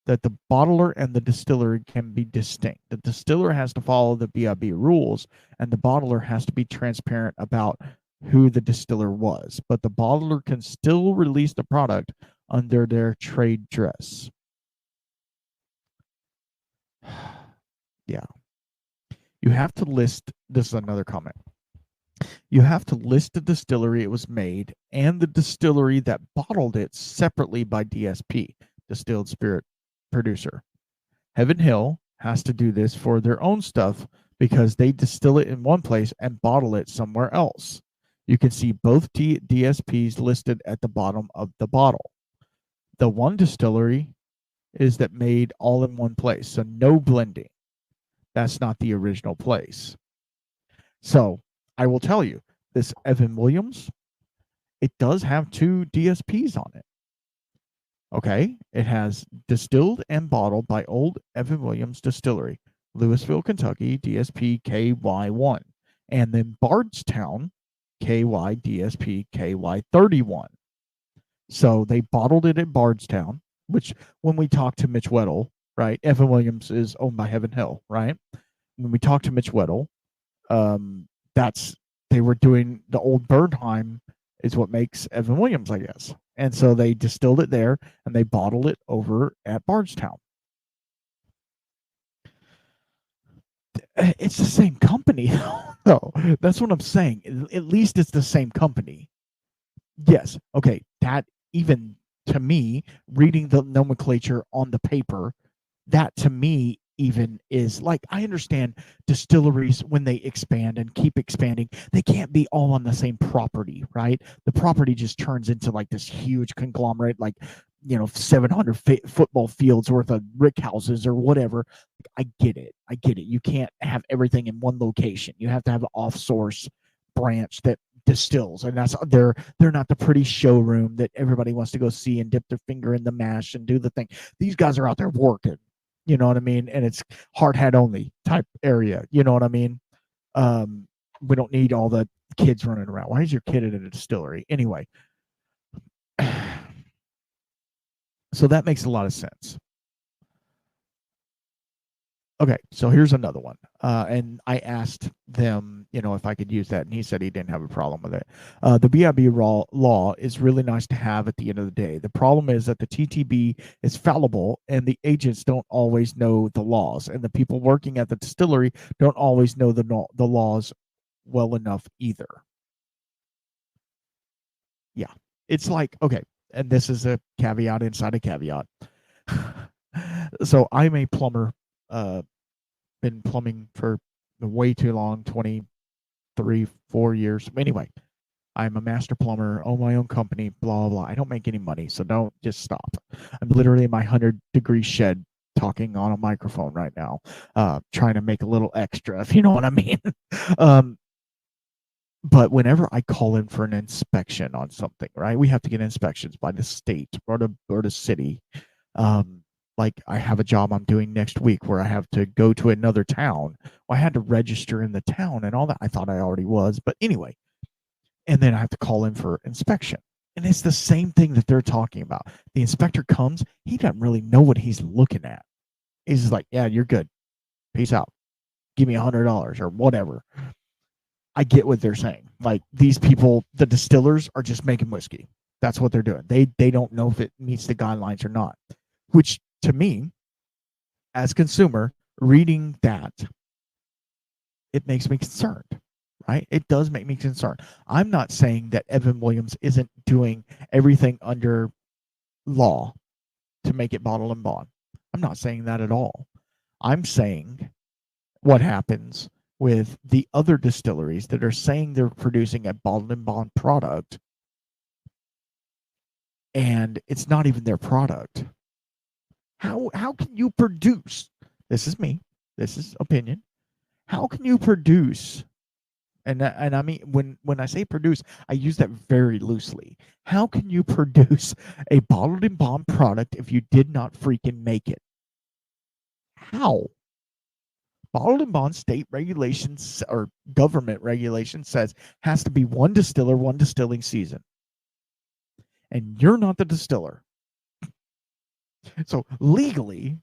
A: that the bottler and the distillery can be distinct. The distiller has to follow the BIB rules, and the bottler has to be transparent about who the distiller was. But the bottler can still release the product under their trade dress. Yeah. You have to list, this is another comment. You have to list the distillery it was made and the distillery that bottled it separately by DSP, distilled spirit producer. Heaven Hill has to do this for their own stuff because they distill it in one place and bottle it somewhere else. You can see both DSPs listed at the bottom of the bottle. The one distillery is that made all in one place, so no blending. That's not the original place. So I will tell you, this Evan Williams, it does have 2 DSPs on it. Okay, it has distilled and bottled by Old Evan Williams Distillery, Louisville, Kentucky, DSP KY1, and then Bardstown, KY DSP KY31. So they bottled it at Bardstown, which when we talked to Mitch Weddle, right? Evan Williams is owned by Heaven Hill, right? When we talked to Mitch Weddle, that's they were doing the old Bernheim is what makes Evan Williams, I guess. And so they distilled it there and they bottled it over at Bardstown. It's the same company. No, that's what I'm saying. At least it's the same company. Yes. Okay. That even to me, reading the nomenclature on the paper, that to me even is like, I understand distilleries when they expand and keep expanding, they can't be all on the same property, right? The property just turns into like this huge conglomerate, like, 700 football fields worth of rick houses or whatever. I get it. You can't have everything in one location. You have to have an off-source branch that distills, and that's they're not the pretty showroom that everybody wants to go see and dip their finger in the mash and do the thing. These guys are out there working. You know what I mean? And it's hard hat only type area. You know what I mean? We don't need all the kids running around. Why is your kid at a distillery? Anyway. So that makes a lot of sense. Okay, so here's another one. And I asked them, if I could use that, and he said he didn't have a problem with it. The BIB law is really nice to have at the end of the day. The problem is that the TTB is fallible, and the agents don't always know the laws, and the people working at the distillery don't always know the laws well enough either. Yeah, it's like, okay, and this is a caveat inside a caveat. So I'm a plumber. Been plumbing for way too long, 23, 4 years. Anyway, I'm a master plumber, own my own company, blah, blah. I don't make any money, so don't just stop. I'm literally in my 100-degree shed talking on a microphone right now, trying to make a little extra, if you know what I mean. But whenever I call in for an inspection on something, right, we have to get inspections by the state or the city. Like I have a job I'm doing next week where I have to go to another town. Well, I had to register in the town and all that. I thought I already was, but anyway. And then I have to call in for inspection. And it's the same thing that they're talking about. The inspector comes, he doesn't really know what he's looking at. He's just like, yeah, you're good. Peace out. Give me $100 or whatever. I get what they're saying. Like these people, the distillers are just making whiskey. That's what they're doing. They don't know if it meets the guidelines or not, which to me, as a consumer, reading that, it makes me concerned, right? It does make me concerned. I'm not saying that Evan Williams isn't doing everything under law to make it bottle and bond. I'm not saying that at all. I'm saying what happens with the other distilleries that are saying they're producing a bottled and bond product, and it's not even their product. How can you produce? This is me. This is opinion. How can you produce? And I mean when I say produce, I use that very loosely. How can you produce a bottled and bond product if you did not freaking make it? How? Bottled and bond state regulations or government regulation says has to be one distiller, one distilling season. And you're not the distiller. So legally,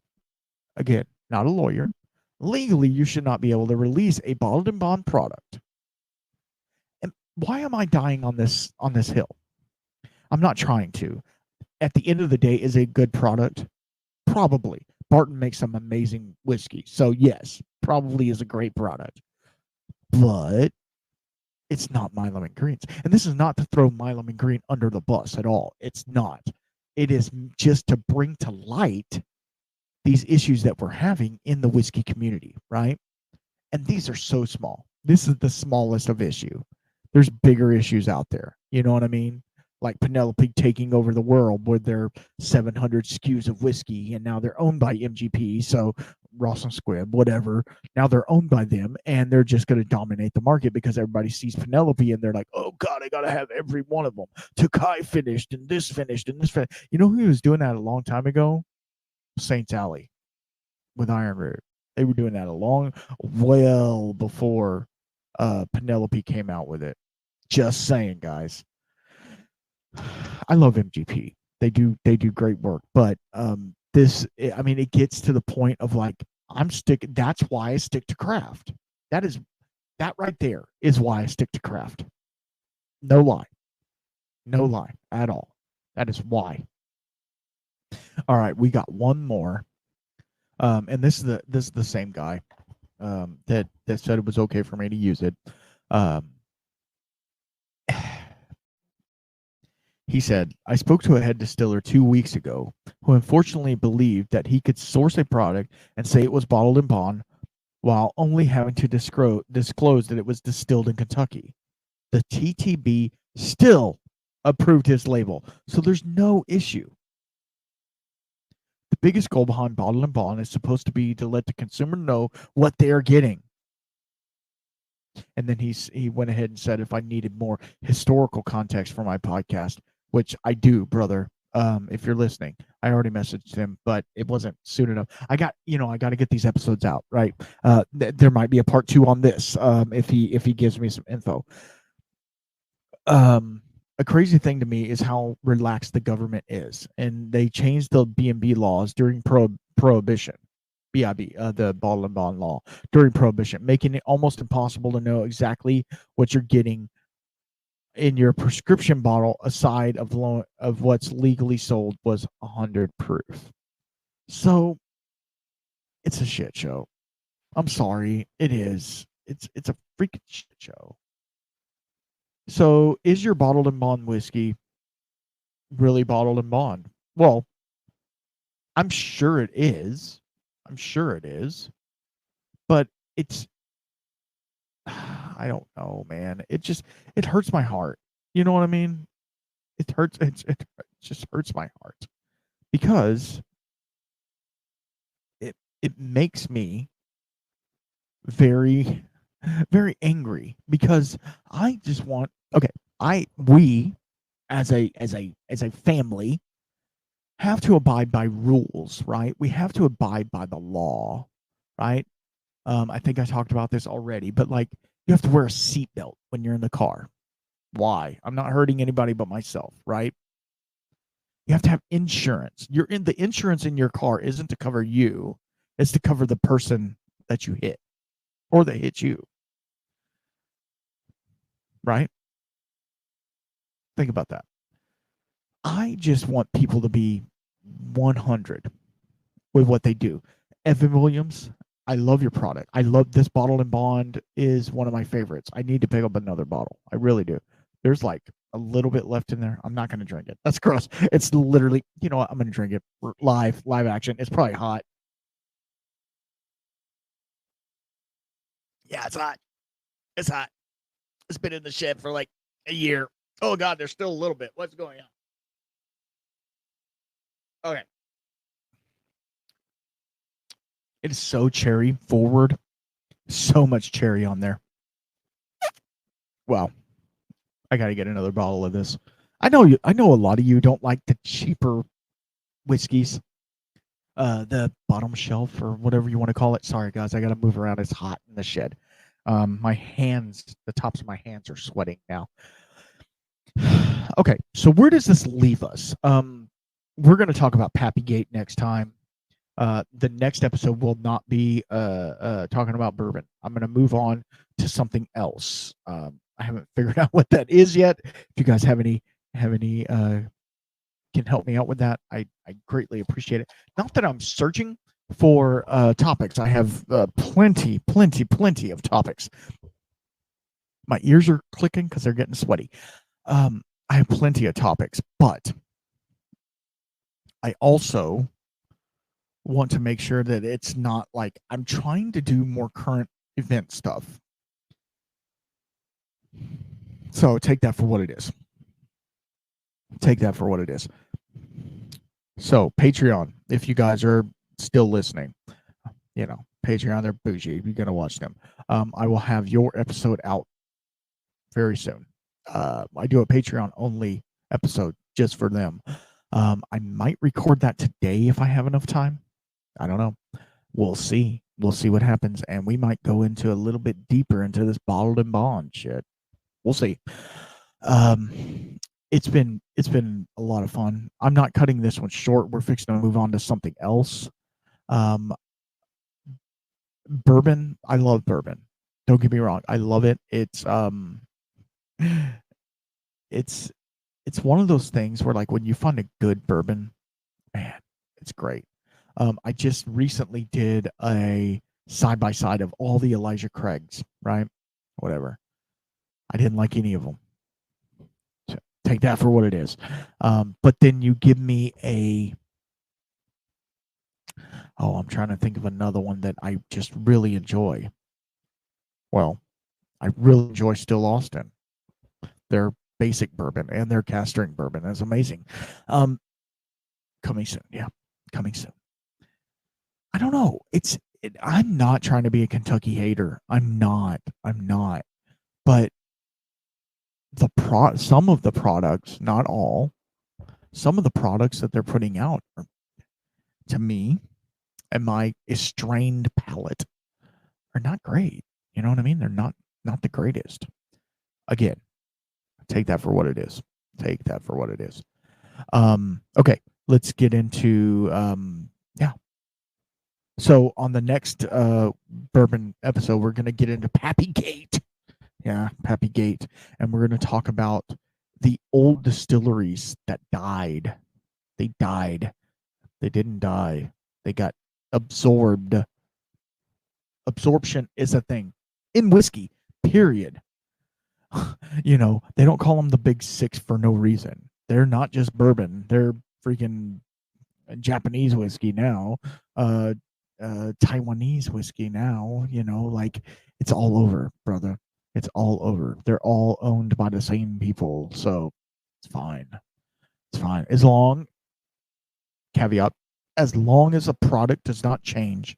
A: again, not a lawyer, legally you should not be able to release a bottled and bond product. And why am I dying on this hill? I'm not trying to. At the end of the day, is a good product? Probably. Barton makes some amazing whiskey. So yes, probably is a great product. But it's not Milo and Green's. And this is not to throw Milo and Green under the bus at all. It's not. It is just to bring to light these issues that we're having in the whiskey community, right? And these are so small. This is the smallest of issue. There's bigger issues out there. You know what I mean? Like Penelope taking over the world with their 700 SKUs of whiskey, and now they're owned by MGP. So Ross and Squibb, whatever. Now they're owned by them, and they're just going to dominate the market because everybody sees Penelope, and they're like, "Oh God, I got to have every one of them." Takai finished, and this finished, and this finished. You know who was doing that a long time ago? Saints Alley with Iron Root. They were doing that well before Penelope came out with it. Just saying, guys. I love MGP. They do great work, but it gets to the point of like that's why I stick to craft. That right there is why I stick to craft. No lie. No lie at all. That is why. All right, we got one more. And this is the same guy that said it was okay for me to use it. He said, I spoke to a head distiller 2 weeks ago who unfortunately believed that he could source a product and say it was bottled in bond while only having to disclose that it was distilled in Kentucky. The TTB still approved his label, so there's no issue. The biggest goal behind bottled in bond is supposed to be to let the consumer know what they are getting. And then he went ahead and said if I needed more historical context for my podcast, which I do, brother. If you're listening, I already messaged him, but it wasn't soon enough. I got to get these episodes out, right? There might be a part 2 on this if he gives me some info. A crazy thing to me is how relaxed the government is, and they changed the B&B laws during Prohibition. BIB, the bottle and bond law during Prohibition, making it almost impossible to know exactly what you're getting in your prescription bottle aside of what's legally sold was 100 proof. So it's a shit show. I'm sorry. It is. It's a freaking shit show. So is your bottled and bond whiskey really bottled and bond? Well, I'm sure it is. But it's I don't know, man. It hurts my heart. You know what I mean? It hurts. It just hurts my heart because it makes me very, very angry because I just want we as a family have to abide by rules, right? We have to abide by the law, right? I think I talked about this already, but like you have to wear a seatbelt when you're in the car. Why? I'm not hurting anybody but myself, right? You have to have insurance. The insurance in your car isn't to cover you, it's to cover the person that you hit or that hit you. Right? Think about that. I just want people to be 100 with what they do. Evan Williams, I love your product. I love this bottle and bond is one of my favorites. I need to pick up another bottle. I really do. There's like a little bit left in there. I'm not going to drink it. That's gross. It's literally, you know what? I'm going to drink it live action. It's probably hot. Yeah, it's hot. It's hot. It's been in the shed for like a year. Oh God, there's still a little bit. What's going on? Okay. It is so cherry forward. So much cherry on there. Well, I got to get another bottle of this. I know a lot of you don't like the cheaper whiskeys. The bottom shelf or whatever you want to call it. Sorry guys, I got to move around. It's hot in the shed. My hands, the tops of my hands are sweating now. Okay, so where does this leave us? we're going to talk about Pappy Gate next time. The next episode will not be talking about bourbon. I'm going to move on to something else. I haven't figured out what that is yet. If you guys have any can help me out with that, I greatly appreciate it. Not that I'm searching for topics. I have plenty of topics. My ears are clicking because they're getting sweaty. I have plenty of topics, but I also want to make sure that it's not like I'm trying to do more current event stuff. So take that for what it is. Take that for what it is. So Patreon, if you guys are still listening, you know, Patreon, they're bougie. You're gonna watch them. I will have your episode out very soon. I do a Patreon only episode just for them. I might record that today if I have enough time. I don't know. We'll see. We'll see what happens, and we might go into a little bit deeper into this bottled and bond shit. We'll see. It's been a lot of fun. I'm not cutting this one short. We're fixing to move on to something else. Bourbon. I love bourbon. Don't get me wrong. I love it. It's one of those things where, like, when you find a good bourbon, man, it's great. I just recently did a side by side of all the Elijah Craigs, right? Whatever. I didn't like any of them. So take that for what it is. But then you give me I'm trying to think of another one that I just really enjoy. Well, I really enjoy Still Austin. Their basic bourbon and their cast strength bourbon is amazing. Coming soon. Yeah, coming soon. I don't know. I'm not trying to be a Kentucky hater. I'm not. But some of the products, not all, some of the products that they're putting out are, to me and my estranged palate, are not great. You know what I mean? They're not the greatest. Again, take that for what it is. Take that for what it is. Okay, let's get into So on the next bourbon episode, we're going to get into Pappy Gate. Yeah, Pappy Gate. And we're going to talk about the old distilleries that died. They died. They didn't die. They got absorbed. Absorption is a thing in whiskey, period. You know, they don't call them the big six for no reason. They're not just bourbon. They're freaking Japanese whiskey now. Taiwanese whiskey now, you know, like, it's all over, brother. It's all over. They're all owned by the same people, so it's fine. It's fine. Caveat, as long as a product does not change,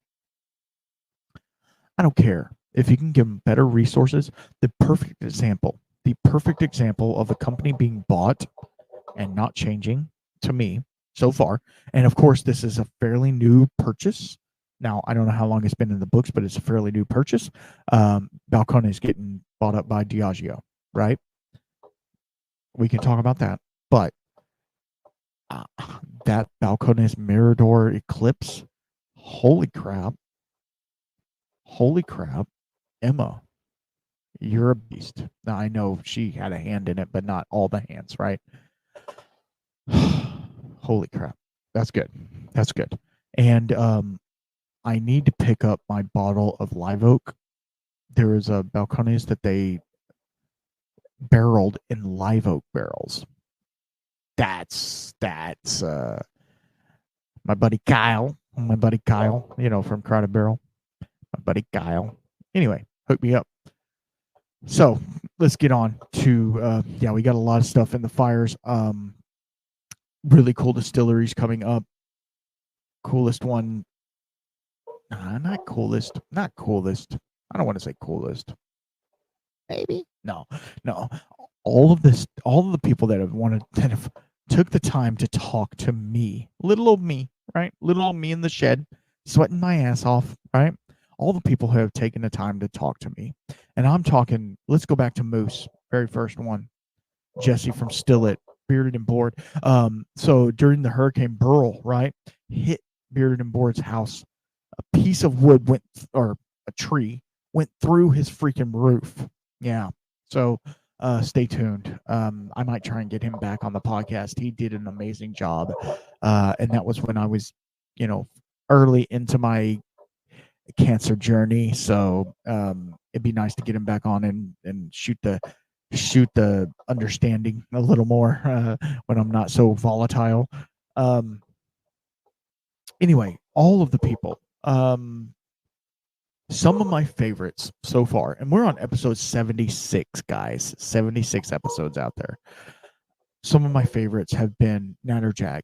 A: I don't care. If you can give them better resources, the perfect example of a company being bought and not changing, to me, so far, and of course, this is a fairly new purchase. Now, I don't know how long it's been in the books, but it's a fairly new purchase. Balcones is getting bought up by Diageo, right? We can talk about that. But that Balcones Mirador Eclipse, holy crap. Emma, you're a beast. Now, I know she had a hand in it, but not all the hands, right? Holy crap. That's good. And I need to pick up my bottle of Live Oak. There is a Balcones that they barreled in Live Oak barrels. That's my buddy Kyle, you know, from Crowded Barrel. My buddy Kyle. Anyway, hook me up. So let's get on to we got a lot of stuff in the fires. Really cool distilleries coming up. Coolest one. Not coolest. I don't want to say coolest. Maybe. No. All of the people that have took the time to talk to me, little old me, right? Little old me in the shed, sweating my ass off, right? All the people who have taken the time to talk to me. And I'm talking, let's go back to Moose, very first one. Jesse from Still It, Bearded and Board. So during the Hurricane Burl, right, hit Bearded and Board's house. A piece of wood went, or a tree went through his freaking roof. Yeah. So stay tuned. I might try and get him back on the podcast. He did an amazing job. And that was when I was, early into my cancer journey. So it'd be nice to get him back on and shoot the understanding a little more when I'm not so volatile. Anyway, all of the people. Some of my favorites so far, and we're on episode 76, guys. 76 episodes out there. Some of my favorites have been Natterjack.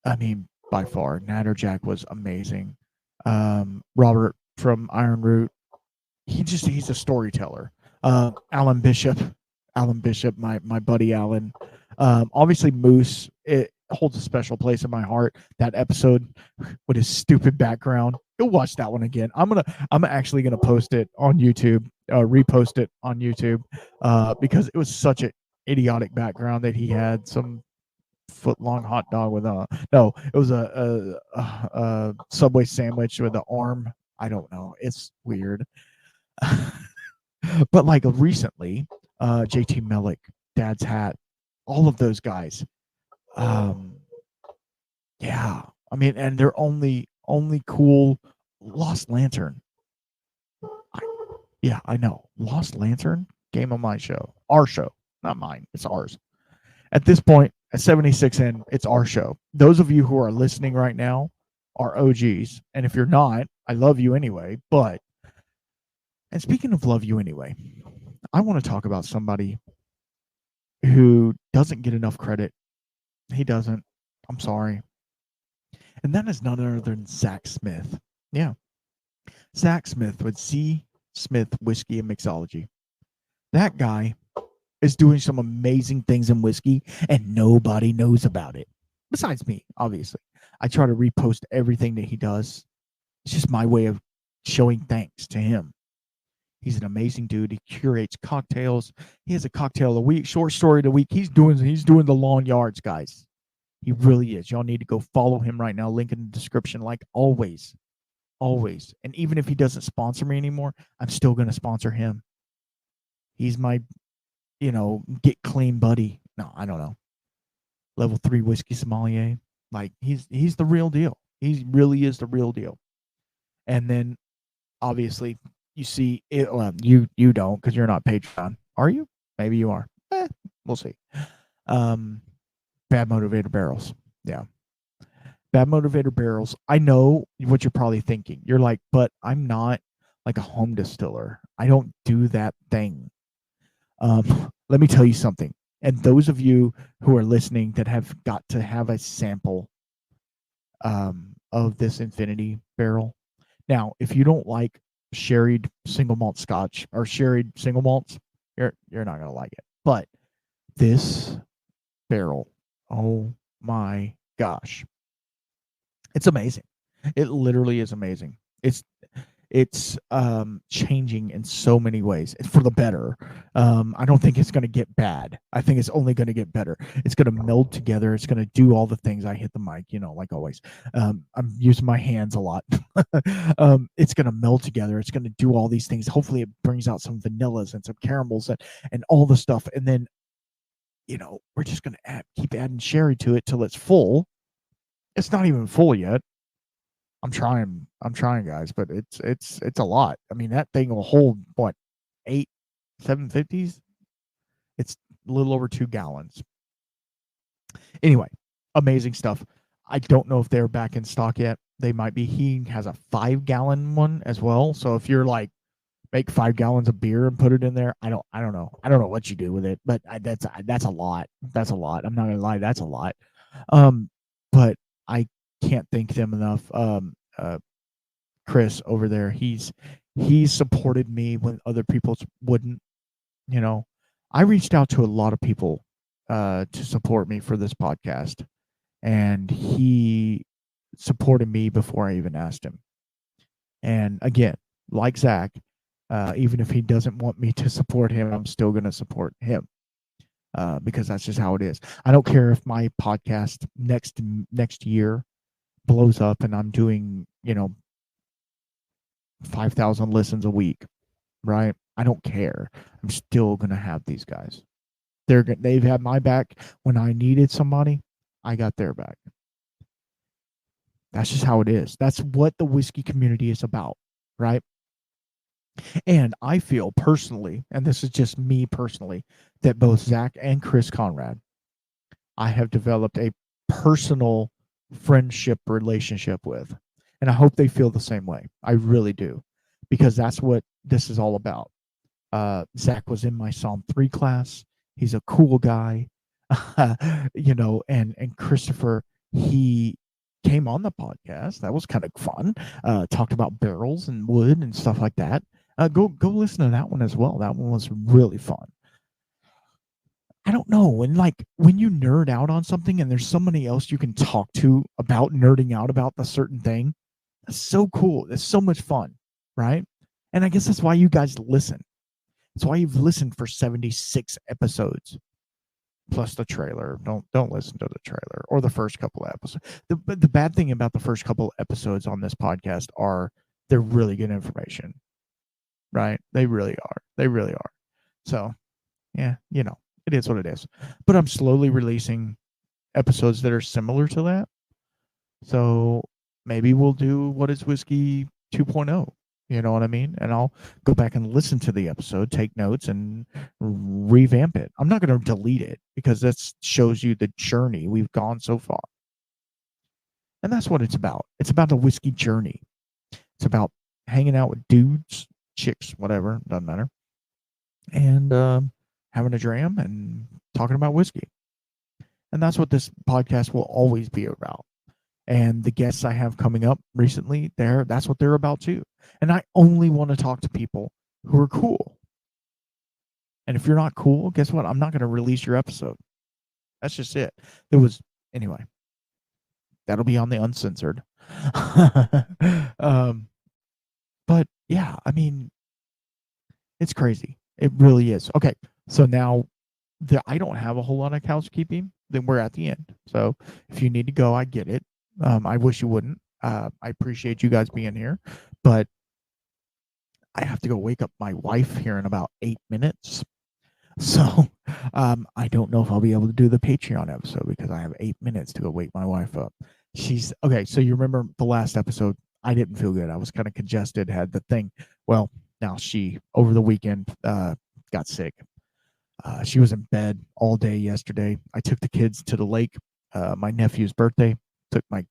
A: I mean, by far, Natterjack was amazing. Robert from Iron Root, he's a storyteller. Alan Bishop, my buddy Alan. Obviously Moose, it holds a special place in my heart. That episode with his stupid background. Go watch that one again. I'm actually gonna post it on YouTube, repost it on YouTube, because it was such an idiotic background that he had. Some foot-long hot dog with no, it was a Subway sandwich with an arm. I don't know. It's weird. But like recently, JT Millick, Dad's Hat, all of those guys. Yeah, I mean, and they're only cool. Lost Lantern. I know. Lost Lantern, game on my show, our show, not mine. It's ours. At this point, at 76 in, it's our show. Those of you who are listening right now are OGs, and if you're not, I love you anyway. And speaking of love you anyway, I want to talk about somebody who doesn't get enough credit. He doesn't. I'm sorry. And that is none other than Zach Smith. Yeah. Zach Smith with C. Smith Whiskey and Mixology. That guy is doing some amazing things in whiskey, and nobody knows about it. Besides me, obviously. I try to repost everything that he does. It's just my way of showing thanks to him. He's an amazing dude. He curates cocktails. He has a cocktail a week, short story of the week. He's doing the long yards, guys. He really is. Y'all need to go follow him right now. Link in the description, like always. Always. And even if he doesn't sponsor me anymore, I'm still going to sponsor him. He's my, get clean buddy. No, I don't know. Level 3 whiskey sommelier. Like, he's the real deal. He really is the real deal. And then, obviously, you see it. Well, you don't, because you're not Patreon. Are you? Maybe you are. We'll see. Bad Motivator Barrels. Yeah. Bad Motivator Barrels. I know what you're probably thinking. You're like, but I'm not like a home distiller. I don't do that thing. Let me tell you something. And those of you who are listening that have got to have a sample of this Infinity barrel. Now, if you don't like sherried single malt scotch or sherried single malts, you're not going to like it. But this barrel, oh my gosh. It's amazing. It literally is amazing. It's changing in so many ways. It's for the better. I don't think it's going to get bad. I think it's only going to get better. It's going to meld together. It's going to do all the things. I hit the mic, like always. I'm using my hands a lot. It's going to meld together. It's going to do all these things. Hopefully it brings out some vanillas and some caramels and all the stuff. And then, we're just going to keep adding sherry to it till it's full. It's not even full yet. I'm trying, guys, but it's a lot. I mean, that thing will hold what, 750s? It's a little over 2 gallons. Anyway, amazing stuff. I don't know if they're back in stock yet. They might be. He has a 5-gallon one as well. So if you're like, make 5 gallons of beer and put it in there, I don't know. I don't know what you do with it, but that's a lot. That's a lot. I'm not gonna lie, that's a lot. But I can't thank them enough. Chris over there, he's supported me when other people wouldn't. I reached out to a lot of people to support me for this podcast, and he supported me before I even asked him. And again, like Zach, even if he doesn't want me to support him, I'm still going to support him. because that's just how it is. I don't care if my podcast next year blows up and I'm doing 5,000 listens a week, right? I don't care. I'm still gonna have these guys. They've had my back when I needed somebody. I got their back. That's just how it is. That's what the whiskey community is about, right? And I feel personally, and this is just me personally, that both Zach and Chris Conrad, I have developed a personal friendship relationship with. And I hope they feel the same way. I really do, because that's what this is all about. Zach was in my Psalm 3 class. He's a cool guy, and Christopher, he came on the podcast. That was kind of fun. Talked about barrels and wood and stuff like that. Go listen to that one as well. That one was really fun. I don't know. When you nerd out on something and there's somebody else you can talk to about nerding out about the certain thing, that's so cool. It's so much fun, right? And I guess that's why you guys listen. That's why you've listened for 76 episodes plus the trailer. Don't listen to the trailer or the first couple of episodes. The bad thing about the first couple of episodes on this podcast are they're really good information, right? They really are. They really are. So, yeah, it is what it is. But I'm slowly releasing episodes that are similar to that. So maybe we'll do What is Whiskey 2.0. You know what I mean? And I'll go back and listen to the episode, take notes, and revamp it. I'm not going to delete it because that shows you the journey we've gone so far. And that's what it's about. It's about the whiskey journey. It's about hanging out with dudes, chicks, whatever, doesn't matter, and having a dram and talking about whiskey. And that's what this podcast will always be about. And the guests I have coming up recently, that's what they're about too. And I only want to talk to people who are cool. And if you're not cool, guess what? I'm not going to release your episode. That's just it. Anyway, that'll be on the uncensored. But yeah, I mean, it's crazy. It really is. Okay, so now I don't have a whole lot of housekeeping. Then we're at the end. So if you need to go, I get it. I wish you wouldn't. I appreciate you guys being here, but I have to go wake up my wife here in about 8 minutes. So I don't know if I'll be able to do the Patreon episode because I have 8 minutes to go wake my wife up. She's okay. So you remember the last episode? I didn't feel good. I was kind of congested, had the thing. Well, now she, over the weekend, got sick. She was in bed all day yesterday. I took the kids to the lake. My nephew's birthday. Took my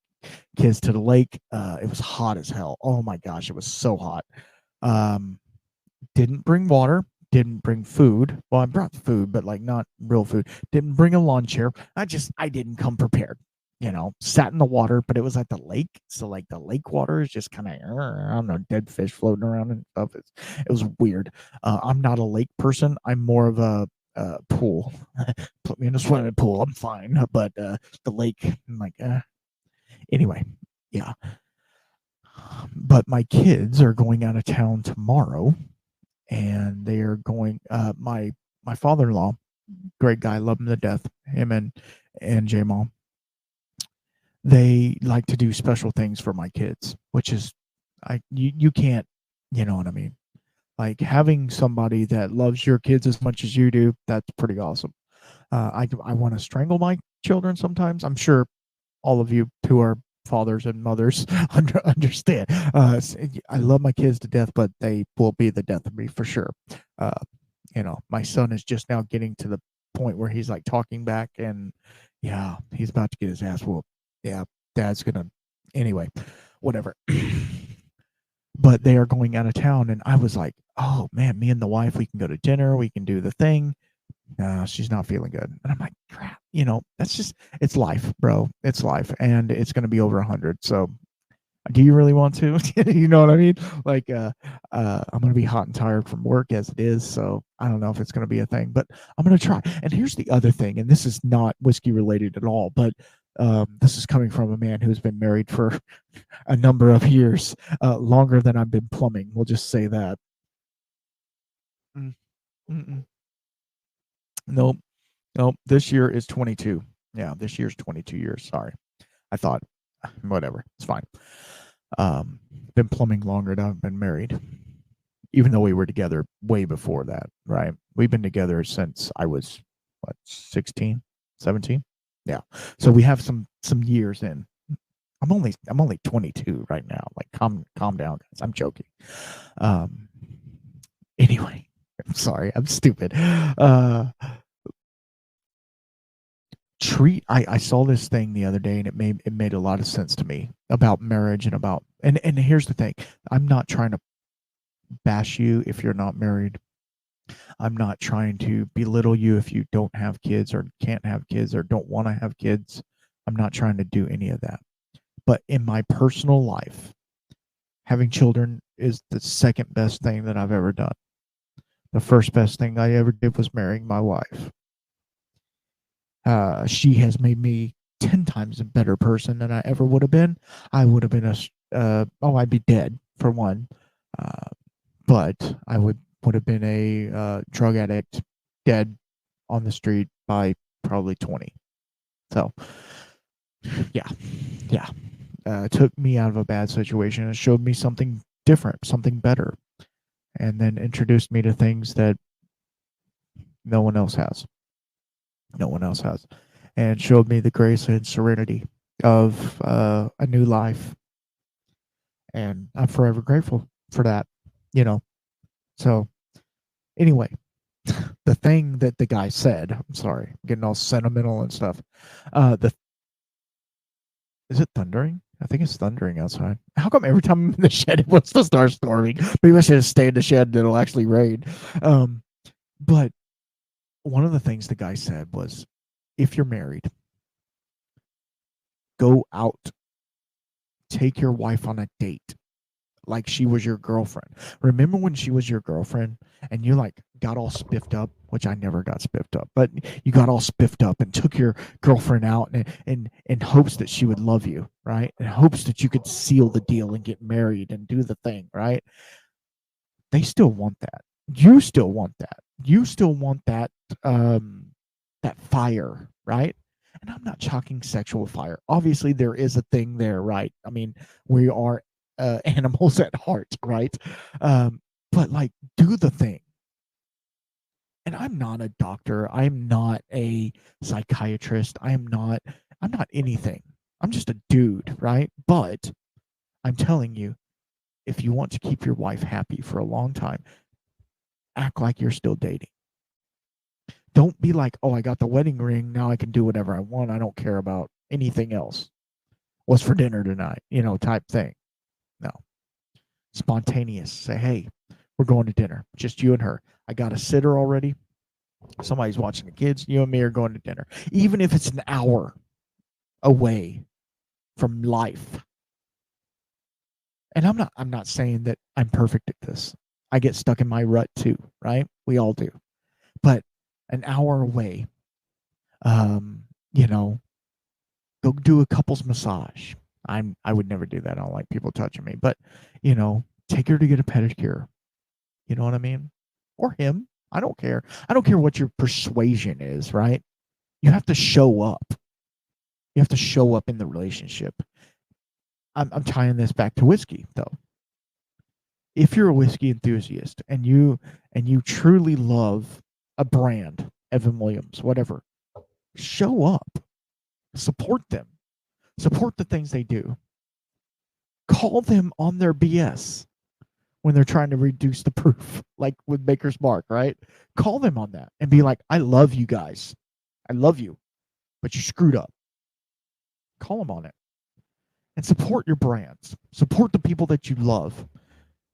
A: kids to the lake. It was hot as hell. Oh my gosh, it was so hot. Didn't bring water. Didn't bring food. Well, I brought food, but not real food. Didn't bring a lawn chair. I didn't come prepared. Sat in the water, but it was at the lake. So the lake water is just kind of, I don't know, dead fish floating around and stuff. It was weird. I'm not a lake person. I'm more of a pool. Put me in a swimming pool. I'm fine. But the lake, I'm anyway, yeah. But my kids are going out of town tomorrow, and they are going. My father-in-law, great guy, love him to death. Him and J-Mom. They like to do special things for my kids, which is, you can't, you know what I mean? Having somebody that loves your kids as much as you do, that's pretty awesome. I want to strangle my children sometimes. I'm sure all of you who are fathers and mothers understand. I love my kids to death, but they will be the death of me for sure. My son is just now getting to the point where he's talking back, and yeah, he's about to get his ass whooped. Yeah, dad's gonna. Anyway, whatever. But they are going out of town, and I was like, oh man, me and the wife, we can go to dinner, we can do the thing. She's not feeling good. And I'm like, crap, that's just, it's life, bro. It's life. And it's going to be over 100. So do you really want to? You know what I mean? I'm going to be hot and tired from work as it is. So I don't know if it's going to be a thing, but I'm going to try. And here's the other thing, and this is not whiskey related at all, but this is coming from a man who's been married for a number of years, longer than I've been plumbing. We'll just say that. Mm-mm. Nope. Oh, this year is 22. Yeah, this year's 22 years. Sorry. I thought, whatever, it's fine. Been plumbing longer than I've been married, even though we were together way before that, right? We've been together since I was, what, 16, 17? Yeah. So we have some years in. I'm only 22 right now. Like, calm down, guys. I'm joking. Um. Anyway, I'm sorry. I'm stupid. I saw this thing the other day, and it made a lot of sense to me about marriage and about, and here's the thing. I'm not trying to bash you if you're not married. I'm not trying to belittle you if you don't have kids or can't have kids or don't want to have kids. I'm not trying to do any of that. But in my personal life, having children is the second best thing that I've ever done. The first best thing I ever did was marrying my wife. She has made me 10 times a better person than I ever would have been. I would have been I'd be dead for one, uh, but I would have been a drug addict, dead on the street by probably 20. So, yeah, yeah. Took me out of a bad situation and showed me something different, something better, and then introduced me to things that no one else has. No one else has, and showed me the grace and serenity of a new life. And I'm forever grateful for that, you know. So, anyway, the thing that the guy said, I'm sorry, I'm getting all sentimental and stuff. The Is it thundering? I think it's thundering outside. How come every time I'm in the shed it wants to start storming? Maybe I should just stay in the shed and it'll actually rain. Um, but one of the things the guy said was, if you're married, go out, take your wife on a date like she was your girlfriend. Remember when she was your girlfriend and you like got all spiffed up, which I never got spiffed up, but you got all spiffed up and took your girlfriend out in hopes that she would love you, right? In hopes that you could seal the deal and get married and do the thing, right? They still want that. You still want that. You still want that fire, right? And I'm not chalking sexual fire. Obviously, there is a thing there, right? I mean, we are animals at heart, right? But like, do the thing. And I'm not a doctor. I'm not a psychiatrist. I'm not anything. I'm just a dude, right? But I'm telling you, if you want to keep your wife happy for a long time, act like you're still dating. Don't be like, oh, I got the wedding ring. Now I can do whatever I want. I don't care about anything else. What's for dinner tonight? Type thing. No. Spontaneous. Say, hey, we're going to dinner. Just you and her. I got a sitter already. Somebody's watching the kids. You and me are going to dinner. Even if it's an hour away from life. And I'm not saying that I'm perfect at this. I get stuck in my rut too, right? We all do. But an hour away, um, you know, go do a couples massage. I would never do that. I don't like people touching me, but take her to get a pedicure. You know what I mean? Or him. I don't care. I don't care what your persuasion is, right? You have to show up. You have to show up in the relationship. I'm tying this back to whiskey though. If you're a whiskey enthusiast and you truly love a brand, Evan Williams, whatever, show up. Support them. Support the things they do. Call them on their BS when they're trying to reduce the proof, like with Maker's Mark, right? Call them on that and be like, I love you guys. I love you, but you screwed up. Call them on it. And support your brands. Support the people that you love.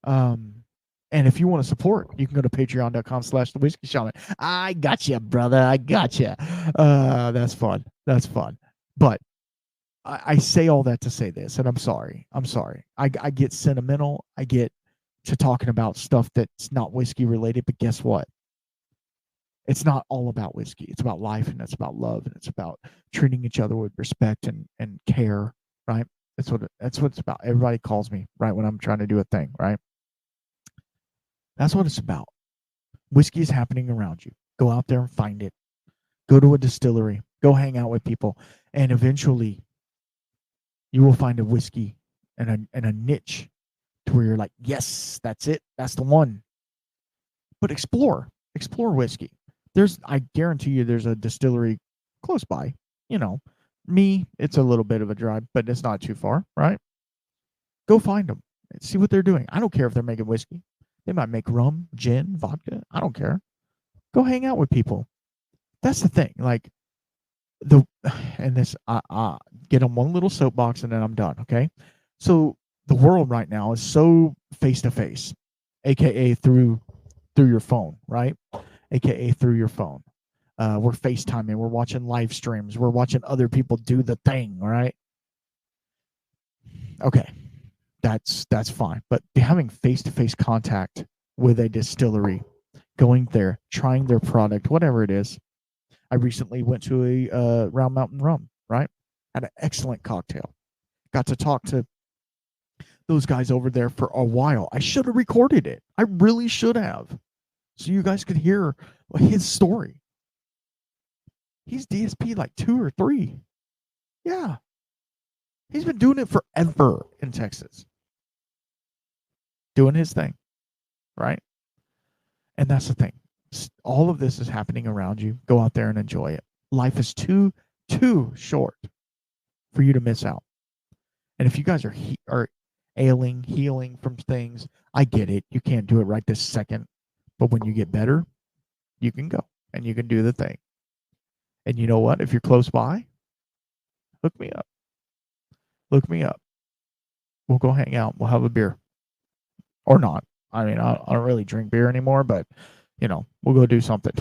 A: And if you want to support, you can go to patreon.com/the whiskey shaman. I got you, brother. I got you. That's fun. That's fun. But I say all that to say this, and I'm sorry. I'm sorry. I get sentimental. I get to talking about stuff that's not whiskey related, but guess what? It's not all about whiskey. It's about life, and it's about love, and it's about treating each other with respect and care, right? That's what it's about. Everybody calls me right when I'm trying to do a thing, right? That's what it's about. Whiskey is happening around you. Go out there and find it. Go to a distillery, go hang out with people, and eventually you will find a whiskey and a niche to where you're like, yes, that's it, that's the one. But explore whiskey. I guarantee you, there's a distillery close by. You know, it's a little bit of a drive, but it's not too far, right? Go find them and see what they're doing. I don't care if they're making whiskey. They might make rum, gin, vodka. I don't care. Go hang out with people. That's the thing. Like the and this get on one little soapbox and then I'm done. Okay, so the world right now is so face to face, aka through your phone, right? AKA through your phone. We're FaceTiming, we're watching live streams, we're watching other people do the thing, right? Okay, that's fine. But having face to face contact with a distillery, going there, trying their product, whatever it is. I recently went to a Round Mountain Rum, right? Had an excellent cocktail. Got to talk to those guys over there for a while. I should have recorded it. I really should have. So you guys could hear his story. He's DSP like 2 or 3. Yeah. He's been doing it forever in Texas. Doing his thing, right? And that's the thing. All of this is happening around you. Go out there and enjoy it. Life is too short for you to miss out. And if you guys are healing from things, I get it. You can't do it right this second. But when you get better, you can go and you can do the thing. And you know what? If you're close by, hook me up. Look me up. We'll go hang out. We'll have a beer. Or not. I mean, I don't really drink beer anymore, but, we'll go do something.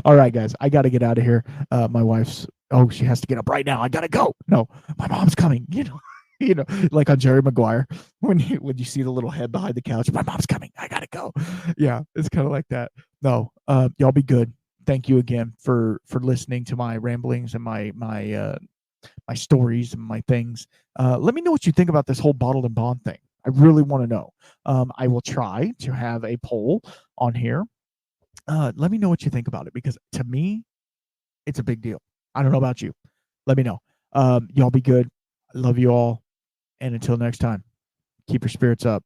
A: All right, guys. I got to get out of here. My wife's, she has to get up right now. I got to go. No, my mom's coming. Like on Jerry Maguire, when you see the little head behind the couch, my mom's coming. I got to go. Yeah, it's kind of like that. No, y'all be good. Thank you again for listening to my ramblings and my stories and my things. Let me know what you think about this whole bottled and bond thing. I really want to know. I will try to have a poll on here. Let me know what you think about it, because to me, it's a big deal. I don't know about you. Let me know. Y'all be good. I love you all. And until next time, keep your spirits up.